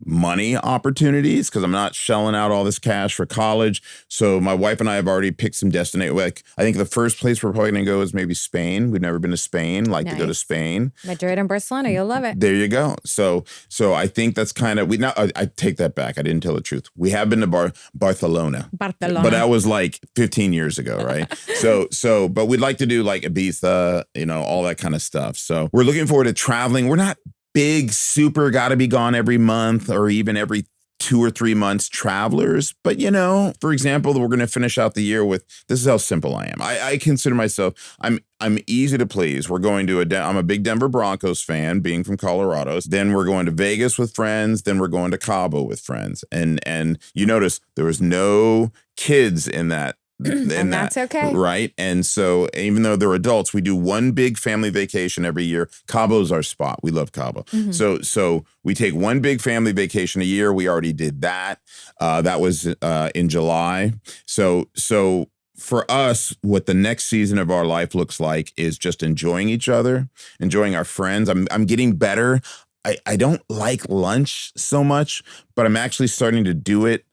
money opportunities because I'm not shelling out all this cash for college. So my wife and I have already picked some destination. Like I think the first place we're probably going to go is maybe Spain. We've never been to Spain. Like to go to Spain. Madrid and Barcelona. You'll love it. There you go. So I think that's kind of I take that back. I didn't tell the truth. We have been to Barcelona, but that was like 15 years ago, right? But we'd like to do like Ibiza, all that kind of stuff. So we're looking forward to traveling. We're not big, super gotta be gone every month or even every 2 or 3 months travelers. But, for example, we're going to finish out the year with, this is how simple I am. I consider myself, I'm easy to please. We're going to I'm a big Denver Broncos fan, being from Colorado. Then we're going to Vegas with friends. Then we're going to Cabo with friends. And you notice there was no kids in that. And that's okay. Right. And so even though they're adults, we do one big family vacation every year. Cabo's our spot. We love Cabo. So we take one big family vacation a year. We already did that. That was in July. So for us, what the next season of our life looks like is just enjoying each other, enjoying our friends. I'm getting better. I don't like lunch so much, but I'm actually starting to do it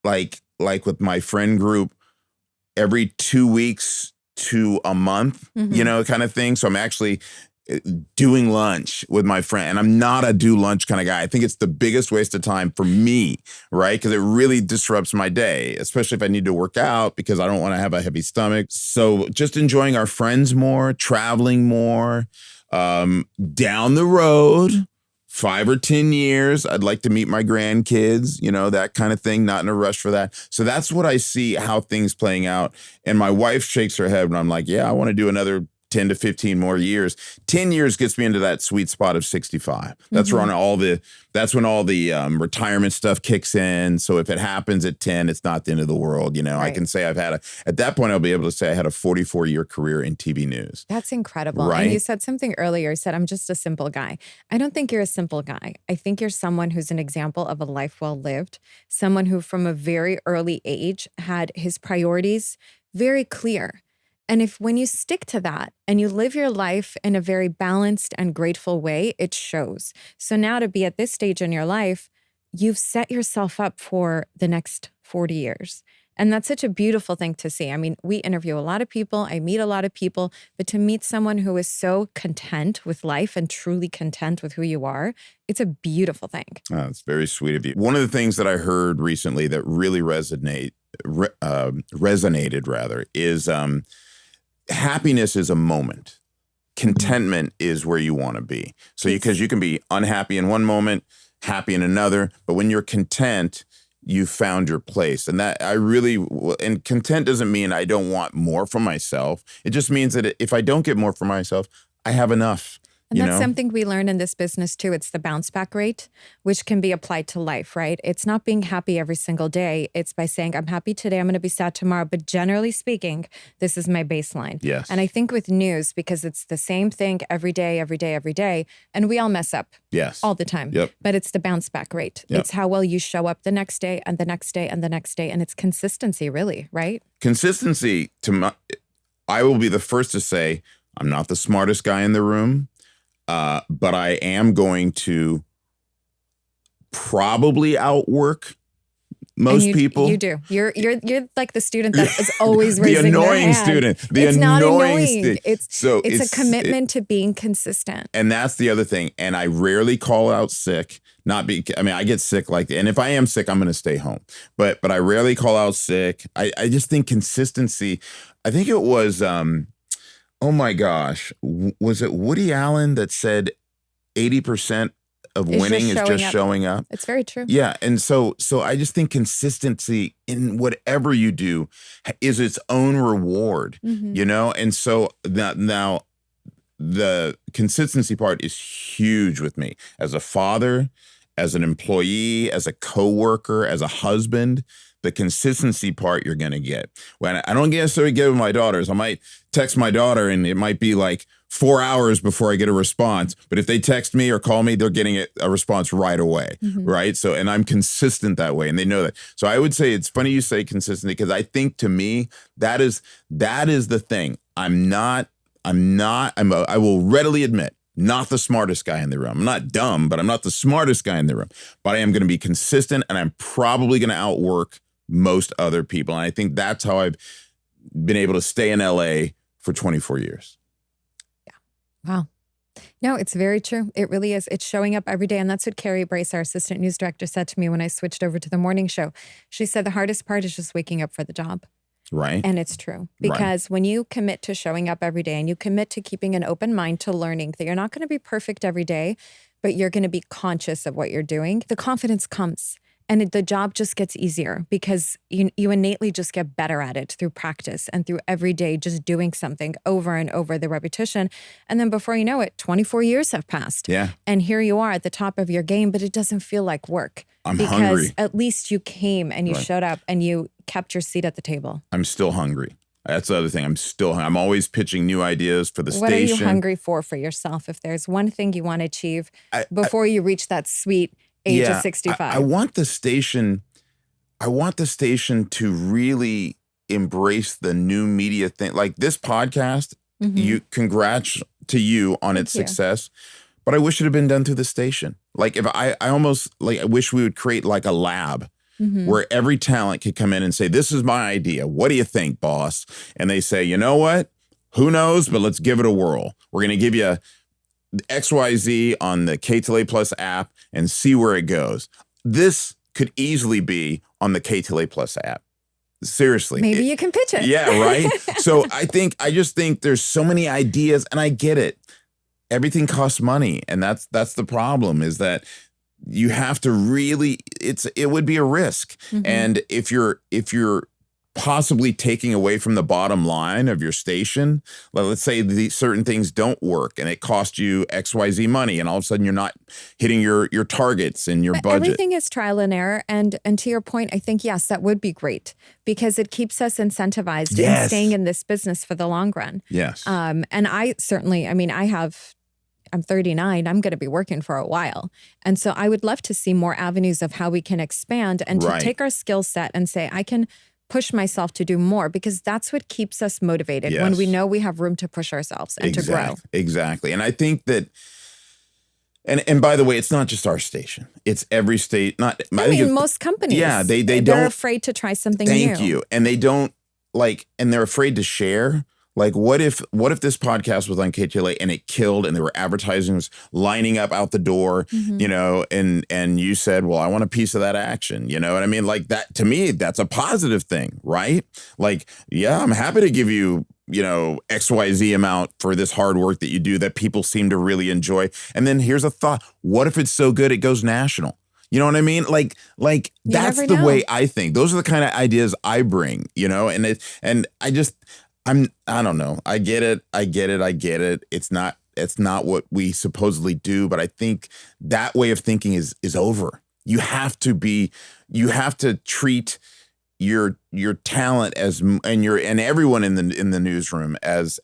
like with my friend group every 2 weeks to a month, kind of thing. So I'm actually doing lunch with my friend. And I'm not a do lunch kind of guy. I think it's the biggest waste of time for me, right? Because it really disrupts my day, especially if I need to work out because I don't want to have a heavy stomach. So just enjoying our friends more, traveling more, down the road, 5 or 10 years, I'd like to meet my grandkids, that kind of thing, not in a rush for that. So that's what I see how things playing out. And my wife shakes her head when I'm like, yeah, I want to do another 10 to 15 more years. 10 years gets me into that sweet spot of 65. That's when all the retirement stuff kicks in. So if it happens at 10, it's not the end of the world. Right. I can say at that point, I'll be able to say I had a 44-year career in TV news. That's incredible. Right? And you said something earlier. You said, I'm just a simple guy. I don't think you're a simple guy. I think you're someone who's an example of a life well lived, someone who from a very early age had his priorities very clear. And when you stick to that and you live your life in a very balanced and grateful way, it shows. So now to be at this stage in your life, you've set yourself up for the next 40 years. And that's such a beautiful thing to see. I mean, we interview a lot of people. I meet a lot of people. But to meet someone who is so content with life and truly content with who you are, it's a beautiful thing. Oh, it's very sweet of you. One of the things that I heard recently that really resonated is happiness is a moment. Contentment is where you want to be. So because you can be unhappy in one moment, happy in another, but when you're content, you found your place. And and content doesn't mean I don't want more for myself. It just means that if I don't get more for myself, I have enough. And that's something we learn in this business too. It's the bounce back rate, which can be applied to life, right? It's not being happy every single day. It's by saying, I'm happy today, I'm going to be sad tomorrow. But generally speaking, this is my baseline. Yes. And I think with news, because it's the same thing every day, and we all mess up. Yes. All the time. Yep. But it's the bounce back rate. Yep. It's how well you show up the next day and the next day and the next day. And it's consistency, really, right? Consistency, I will be the first to say, I'm not the smartest guy in the room. But I am going to probably outwork most people. You do. You're like the student that is always raising the annoying their hand. student. It's not annoying. It's a commitment to being consistent. And that's the other thing. And I rarely call out sick. I get sick and if I am sick, I'm going to stay home. But I rarely call out sick. I just think consistency. I think it was, oh my gosh, was it Woody Allen that said 80% of winning is just showing up? It's very true. Yeah. And so I just think consistency in whatever you do is its own reward, And so now the consistency part is huge with me as a father, as an employee, as a coworker, as a husband. The consistency part you're going to get. When I don't necessarily get with my daughters, I might text my daughter and it might be like 4 hours before I get a response. But if they text me or call me, they're getting a response right away, right? So, and I'm consistent that way, and they know that. So I would say it's funny you say consistency, because I think to me that is the thing. I will readily admit, not the smartest guy in the room. I'm not dumb, but I'm not the smartest guy in the room. But I am going to be consistent, and I'm probably going to outwork most other people. And I think that's how I've been able to stay in LA for 24 years. Yeah. Wow. No, it's very true. It really is. It's showing up every day. And that's what Carrie Brace, our assistant news director, said to me when I switched over to the morning show. She said the hardest part is just waking up for the job. Right. And it's true, because when you commit to showing up every day and you commit to keeping an open mind to learning that you're not going to be perfect every day, but you're going to be conscious of what you're doing, the confidence comes. And the job just gets easier because you innately just get better at it through practice and through every day just doing something over and over, the repetition. And then before you know it, 24 years have passed. Yeah. And here you are at the top of your game, but it doesn't feel like work. I'm hungry. Because at least you came and you showed up and you kept your seat at the table. I'm still hungry. That's the other thing. I'm always pitching new ideas for the station. What are you hungry for yourself? If there's one thing you want to achieve before you reach that sweet age of 65. I want the station to really embrace the new media thing. Like this podcast, congrats to you on its success. But I wish it had been done through the station. Like if I wish we would create like a lab where every talent could come in and say, this is my idea. What do you think, boss? And they say, you know what? Who knows? But let's give it a whirl. We're going to give you XYZ on the KTLA Plus app and see where it goes. This could easily be on the KTLA Plus app. Seriously. Maybe you can pitch it. Yeah, right? So I just think there's so many ideas, and I get it. Everything costs money, and that's the problem, is that you have to really, it would be a risk. And if you're possibly taking away from the bottom line of your station, let's say these certain things don't work and it costs you XYZ money, and all of a sudden you're not hitting your targets and your budget. Everything is trial and error. And to your point, I think, yes, that would be great because it keeps us incentivized in staying in this business for the long run. Yes. And I certainly, I'm 39, I'm going to be working for a while. And so I would love to see more avenues of how we can expand and to take our skill set and say, I can push myself to do more, because that's what keeps us motivated when we know we have room to push ourselves and to grow. Exactly. And I think that, and by the way, it's not just our station. It's every state. Most companies. Yeah, they're afraid to try something new. Thank you. And they don't and they're afraid to share. Like, what if this podcast was on KTLA and it killed, and there were advertisements lining up out the door, and you said, well, I want a piece of that action. You know what I mean? Like that, to me, that's a positive thing, right? Like, yeah, I'm happy to give you, XYZ amount for this hard work that you do that people seem to really enjoy. And then here's a thought. What if it's so good it goes national? You know what I mean? Like that's the way I think. Those are the kind of ideas I bring, and I don't know. I get it. It's not what we supposedly do, but I think that way of thinking is over. You have to treat your talent and everyone in the newsroom as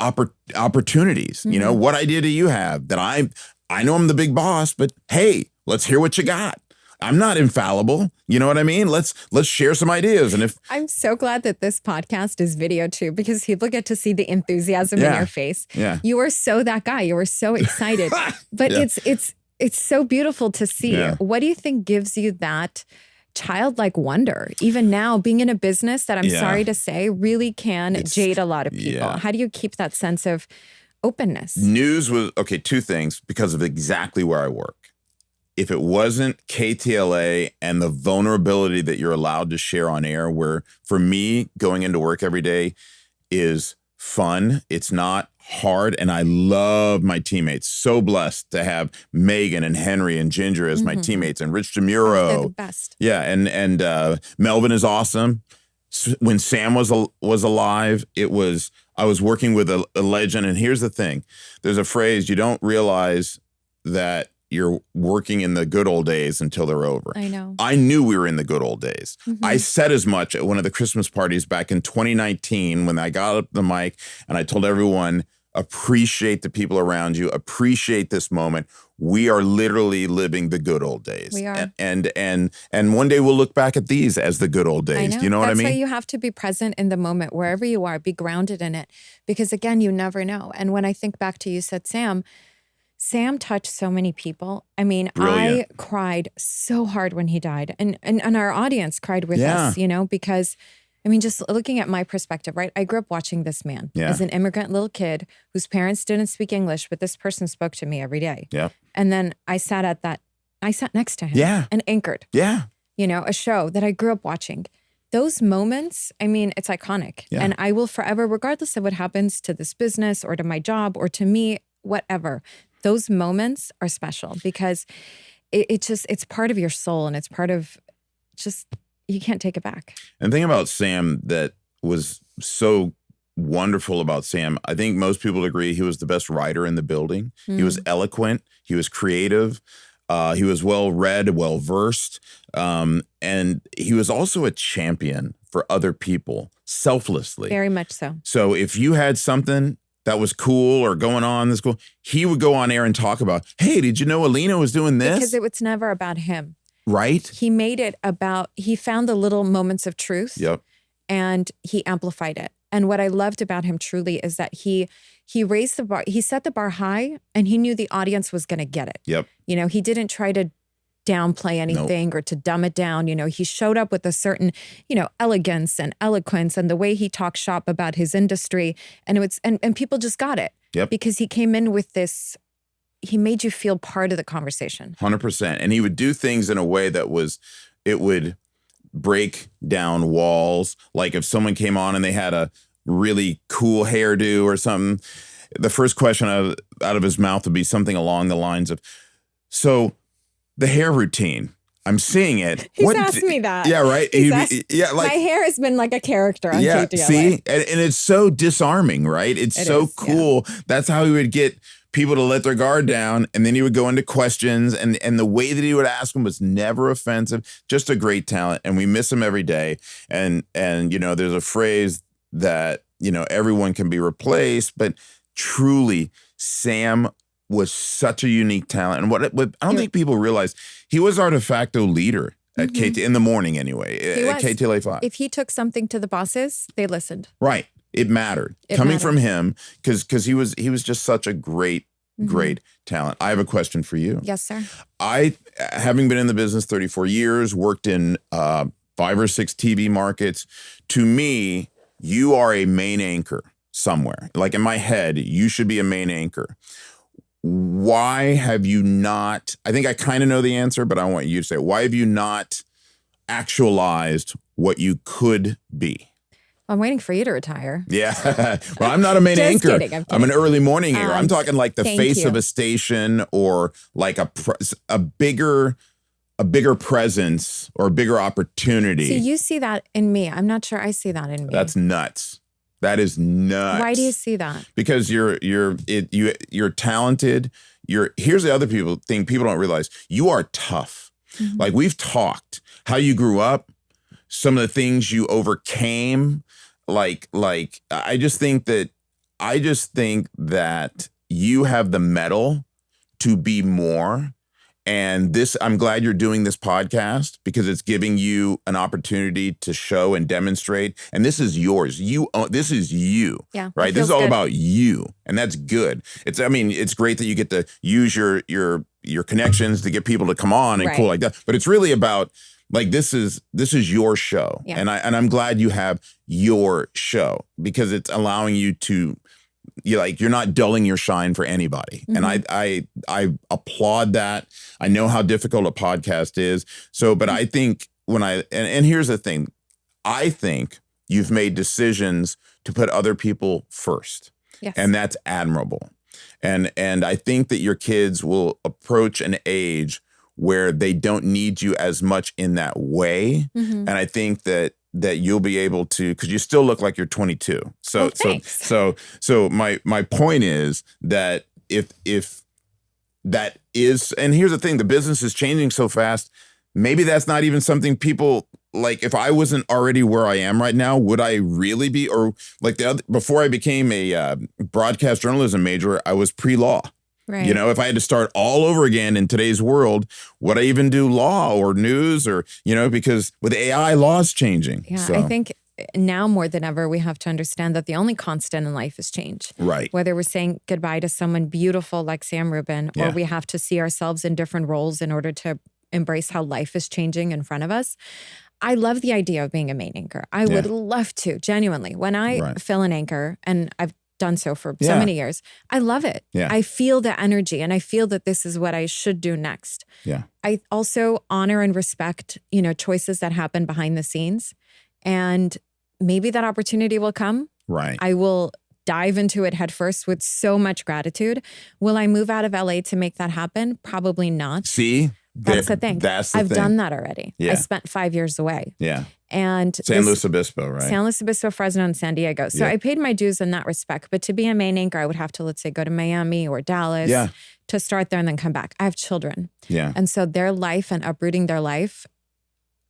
opportunities. What idea do you have that I know I'm the big boss, but hey, let's hear what you got. I'm not infallible. You know what I mean? Let's share some ideas. And I'm so glad that this podcast is video too, because people get to see the enthusiasm in your face. Yeah. You are so that guy. You were so excited. But it's so beautiful to see. Yeah. What do you think gives you that childlike wonder. Even now, being in a business that I'm sorry to say really can jade a lot of people. Yeah. How do you keep that sense of openness? News was, okay, two things because of exactly where I work. If it wasn't KTLA and the vulnerability that you're allowed to share on air, where for me, going into work every day is fun. It's not hard. And I love my teammates. So blessed to have Megan and Henry and Ginger as my teammates, and Rich DeMuro. They're the best. Yeah. And Melvin is awesome. When Sam was alive, I was working with a legend. And here's the thing. There's a phrase, you don't realize that you're working in the good old days until they're over. I know. I knew we were in the good old days. I said as much at one of the Christmas parties back in 2019 when I got up the mic and I told everyone, appreciate the people around you, appreciate this moment. We are literally living the good old days. We are. And one day we'll look back at these as the good old days. You know what I mean? That's why you have to be present in the moment, wherever you are, be grounded in it. Because again, you never know. And when I think back to you said Sam touched so many people. I mean, Brilliant. I cried so hard when he died. And our audience cried with us, because, I mean, just looking at my perspective, right? I grew up watching this man as an immigrant little kid whose parents didn't speak English, but this person spoke to me every day. Yeah. And then I sat next to him and anchored, a show that I grew up watching. Those moments, I mean, it's iconic. Yeah. And I will forever, regardless of what happens to this business or to my job or to me, whatever, those moments are special because it's part of your soul and it's part of just, you can't take it back. And the thing about Sam that was so wonderful about Sam, I think most people would agree he was the best writer in the building. He was eloquent. He was creative. He was well-read, well-versed. And he was also a champion for other people, selflessly. Very much so. So if you had something that was cool or going on this cool, he would go on air and talk about, hey, did you know Alina was doing this? Because it was never about him. Right. He made it about, he found the little moments of truth. Yep. And he amplified it. And what I loved about him truly is that he raised the bar, he set the bar high and he knew the audience was going to get it. Yep. He didn't try to downplay anything or to dumb it down. He showed up with a certain, elegance and eloquence and the way he talked shop about his industry. And and people just got it. Yep. Because he came in with this, he made you feel part of the conversation. 100%. And he would do things in a way that it would break down walls. Like if someone came on and they had a really cool hairdo or something, the first question out of his mouth would be something along the lines of, so the hair routine, I'm seeing it. He's asked me that. Yeah, right. My hair has been like a character on KTLA. See, and it's so disarming, right? It's so cool. Yeah. That's how he would get people to let their guard down, and then he would go into questions, and the way that he would ask them was never offensive. Just a great talent, and we miss him every day. And there's a phrase that everyone can be replaced, but truly, Sam was such a unique talent. And what I don't think people realize, he was our de facto leader at KT in the morning anyway, at KTLA 5. If he took something to the bosses, they listened. It It mattered. Coming from him, because he was just such a great talent. I have a question for you. Yes, sir. I, having been in the business 34 years, worked in 5 or 6 TV markets, to me, you are a main anchor somewhere. Like in my head, you should be a main anchor. Why have you not, I think I kind of know the answer, but I want you to say, why have you not actualized what you could be? I'm waiting for you to retire. Yeah. Well, I'm not a main anchor. Kidding. I'm an early morning anchor. I'm talking like the face of a station, or like a bigger presence or a bigger opportunity. See, you see that in me. I'm not sure I see that in me. That's nuts. That is nuts. Why do you see that? Because you're talented. Here's the other thing people don't realize. You are tough. Like we've talked how you grew up, some of the things you overcame. Like I just think that you have the mettle to be more. And I'm glad you're doing this podcast because it's giving you an opportunity to show and demonstrate. And this is yours. This is you. Yeah. Right. This is all about you. And that's good. It's great that you get to use your connections to get people to come on and cool like that. But it's really about Like this is your show. Yeah. And I'm glad you have your show because it's allowing you to, you're not dulling your shine for anybody. And I applaud that. I know how difficult a podcast is. So, but I think and here's the thing, I think you've made decisions to put other people first. Yes. And that's admirable. And I think that your kids will approach an age where they don't need you as much in that way. And I think that you'll be able to, because you still look like you're 22. So my point is that if that is, and here's the thing, the business is changing so fast, maybe that's not even something people like. If I wasn't already where I am right now, would I really be? Or like before I became a broadcast journalism major, I was pre-law. Right. If I had to start all over again in today's world, would I even do law or news or, because with AI, law's changing. Yeah, so. I think now more than ever, we have to understand that the only constant in life is change. Right. Whether we're saying goodbye to someone beautiful like Sam Rubin, or we have to see ourselves in different roles in order to embrace how life is changing in front of us. I love the idea of being a main anchor. I would love to, genuinely. When I fill an anchor, and I've done so for so many years, I love it. Yeah. I feel the energy and I feel that this is what I should do next. Yeah. I also honor and respect, choices that happen behind the scenes. And maybe that opportunity will come. Right. I will dive into it head first with so much gratitude. Will I move out of LA to make that happen? Probably not. See? That's the thing. I've done that already. Yeah. I spent 5 years away. Yeah. And San Luis Obispo, right? San Luis Obispo, Fresno, and San Diego. So I paid my dues in that respect. But to be a main anchor, I would have to, let's say, go to Miami or Dallas to start there and then come back. I have children. Yeah. And so their life and uprooting their life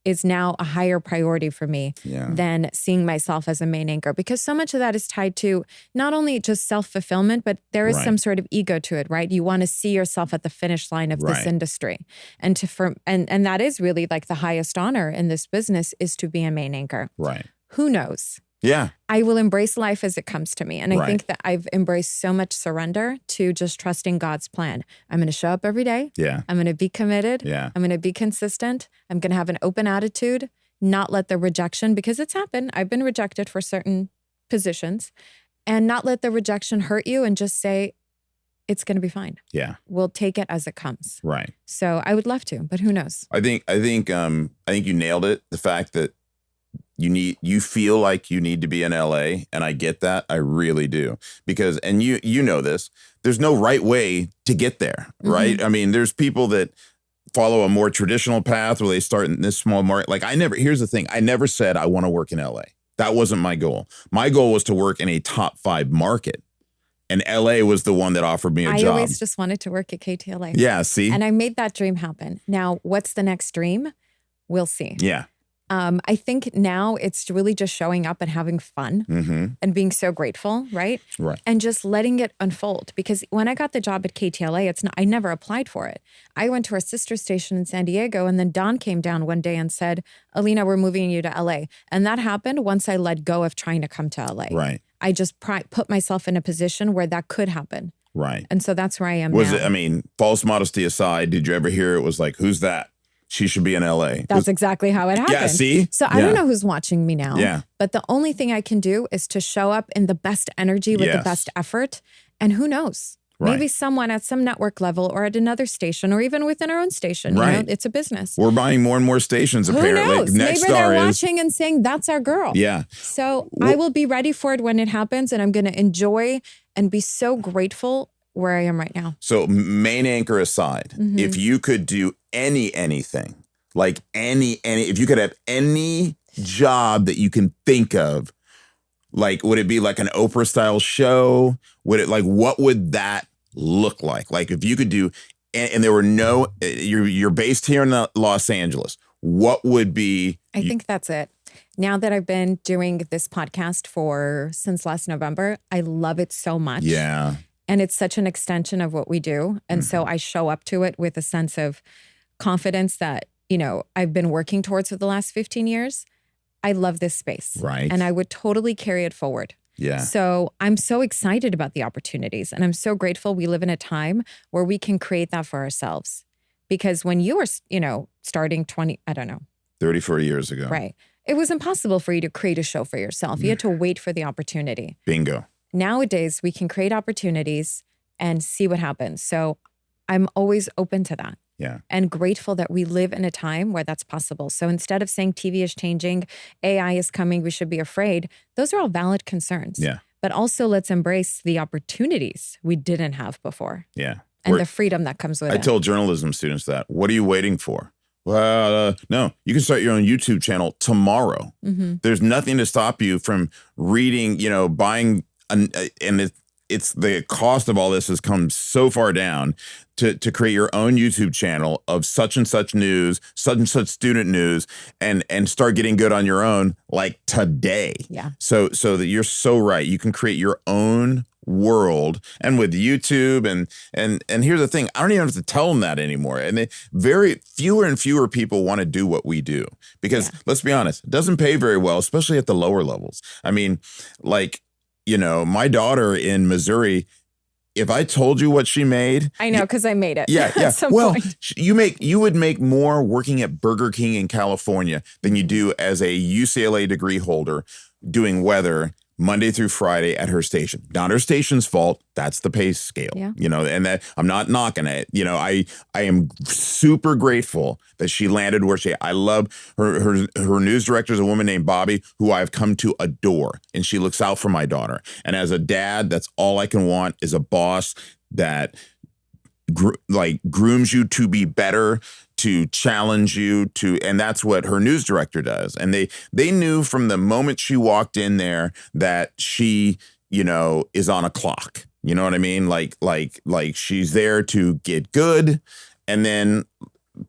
is now a higher priority for me than seeing myself as a main anchor, because so much of that is tied to not only just self-fulfillment, but there is some sort of ego to it, right? You want to see yourself at the finish line of this industry. And and that is really like the highest honor in this business, is to be a main anchor. Right. Who knows? Yeah. I will embrace life as it comes to me. And I think that I've embraced so much surrender to just trusting God's plan. I'm going to show up every day. Yeah. I'm going to be committed. Yeah. I'm going to be consistent. I'm going to have an open attitude, not let the rejection, because it's happened. I've been rejected for certain positions, and not let the rejection hurt you, and just say, it's going to be fine. Yeah. We'll take it as it comes. Right. So I would love to, but who knows? I think you nailed it. The fact that you feel like you need to be in LA, and I get that. I really do. Because, and you know this, there's no right way to get there, right? I mean, there's people that follow a more traditional path where they start in this small market. Like here's the thing. I never said I want to work in LA. That wasn't my goal. My goal was to work in a top 5 market. And LA was the one that offered me a job. I always just wanted to work at KTLA. Yeah, see? And I made that dream happen. Now, what's the next dream? We'll see. Yeah. I think now it's really just showing up and having fun and being so grateful, right? Right. And just letting it unfold. Because when I got the job at KTLA, I never applied for it. I went to our sister station in San Diego, and then Don came down one day and said, Alina, we're moving you to LA. And that happened once I let go of trying to come to LA. Right. I just put myself in a position where that could happen. Right. And so that's where I am now. now. I mean, false modesty aside, did you ever hear it was like, who's that? She should be in LA. That's exactly how it happened. Yeah, see? So I don't know who's watching me now. Yeah. But the only thing I can do is to show up in the best energy with the best effort. And who knows? Right. Maybe someone at some network level or at another station or even within our own station. Right. You know, it's a business. We're buying more and more stations, apparently. Who knows? Next Maybe star they're is watching and saying, that's our girl. Yeah. So I will be ready for it when it happens. And I'm going to enjoy and be so grateful where I am right now. So main anchor aside, if you could do anything, like if you could have any job that you can think of, like, would it be like an Oprah style show? What would that look like? Like if you could do, and there were no, you're based here in Los Angeles, what would be? I think that's it. Now that I've been doing this podcast since last November, I love it so much. Yeah. And it's such an extension of what we do. And so I show up to it with a sense of confidence that, I've been working towards for the last 15 years. I love this space. Right. And I would totally carry it forward. Yeah. So I'm so excited about the opportunities. And I'm so grateful we live in a time where we can create that for ourselves. Because when you were, starting 20, I don't know. 34 years ago. Right. It was impossible for you to create a show for yourself. You had to wait for the opportunity. Bingo. Nowadays, we can create opportunities and see what happens. So I'm always open to that. Yeah. And grateful that we live in a time where that's possible. So instead of saying TV is changing, AI is coming, we should be afraid, those are all valid concerns. Yeah. But also let's embrace the opportunities we didn't have before. Yeah. And the freedom that comes with it. I tell journalism students that. What are you waiting for? Well, no, you can start your own YouTube channel tomorrow. Mm-hmm. There's nothing to stop you from reading, buying, and it's the cost of all this has come so far down to create your own YouTube channel of such and such news, such and such student news, and start getting good on your own like today. Yeah. So that you're so right. You can create your own world, and with YouTube and here's the thing, I don't even have to tell them that anymore. And fewer and fewer people want to do what we do because let's be honest, it doesn't pay very well, especially at the lower levels. I mean, like, my daughter in Missouri, if I told you what she made, I know because I made it. Yeah, yeah. At some well, point. you would make more working at Burger King in California than you do as a UCLA degree holder doing weather Monday through Friday at her station. Not her station's fault. That's the pay scale. Yeah. And that I'm not knocking it. I am super grateful that she landed where I love her news director is a woman named Bobby, who I've come to adore, and she looks out for my daughter. And as a dad, that's all I can want is a boss that grooms you to be better, to challenge you and that's what her news director does. And they knew from the moment she walked in there that she, is on a clock. You know what I mean? Like she's there to get good and then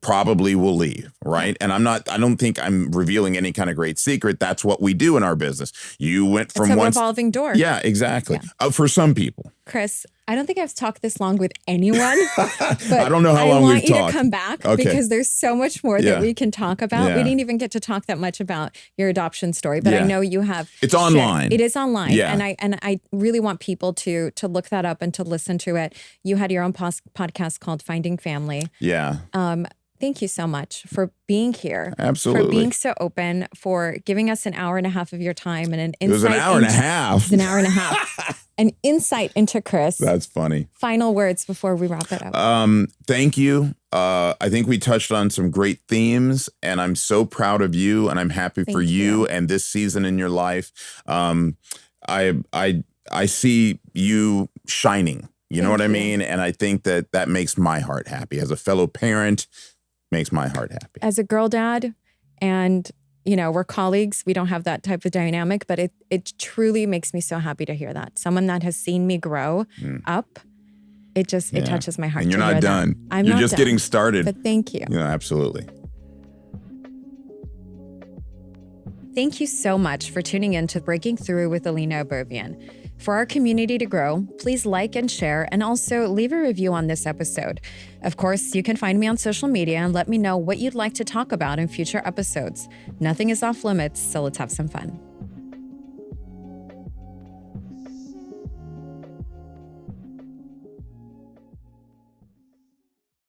probably will leave, right? And I don't think I'm revealing any kind of great secret. That's what we do in our business. You went from it's a revolving door. Yeah, exactly. Yeah. For some people. Chris, I don't think I've talked this long with anyone, but I don't know how long we've talked. I want you to come back because there's so much more that we can talk about. Yeah. We didn't even get to talk that much about your adoption story, but I know you have. It's online. It is online. Yeah. And I really want people to look that up and to listen to it. You had your own podcast called Finding Family. Yeah. Thank you so much for being here. Absolutely. For being so open, for giving us an hour and a half of your time and an insight. It was an hour and a half. It was an hour and a half. An insight into Chris. That's funny. Final words before we wrap it up. Thank you. I think we touched on some great themes, and I'm so proud of you, and I'm happy for you and this season in your life. I see you shining. You know what I mean? And I think that makes my heart happy. As a fellow parent, makes my heart happy. As a girl dad, and we're colleagues, we don't have that type of dynamic, but it truly makes me so happy to hear that. Someone that has seen me grow up, it touches my heart. And you're not done. You're just getting started. But thank you. Yeah, absolutely. Thank you so much for tuning in to Breaking Through with Alina Obervian. For our community to grow, please like and share, and also leave a review on this episode. Of course, you can find me on social media and let me know what you'd like to talk about in future episodes. Nothing is off limits, so let's have some fun.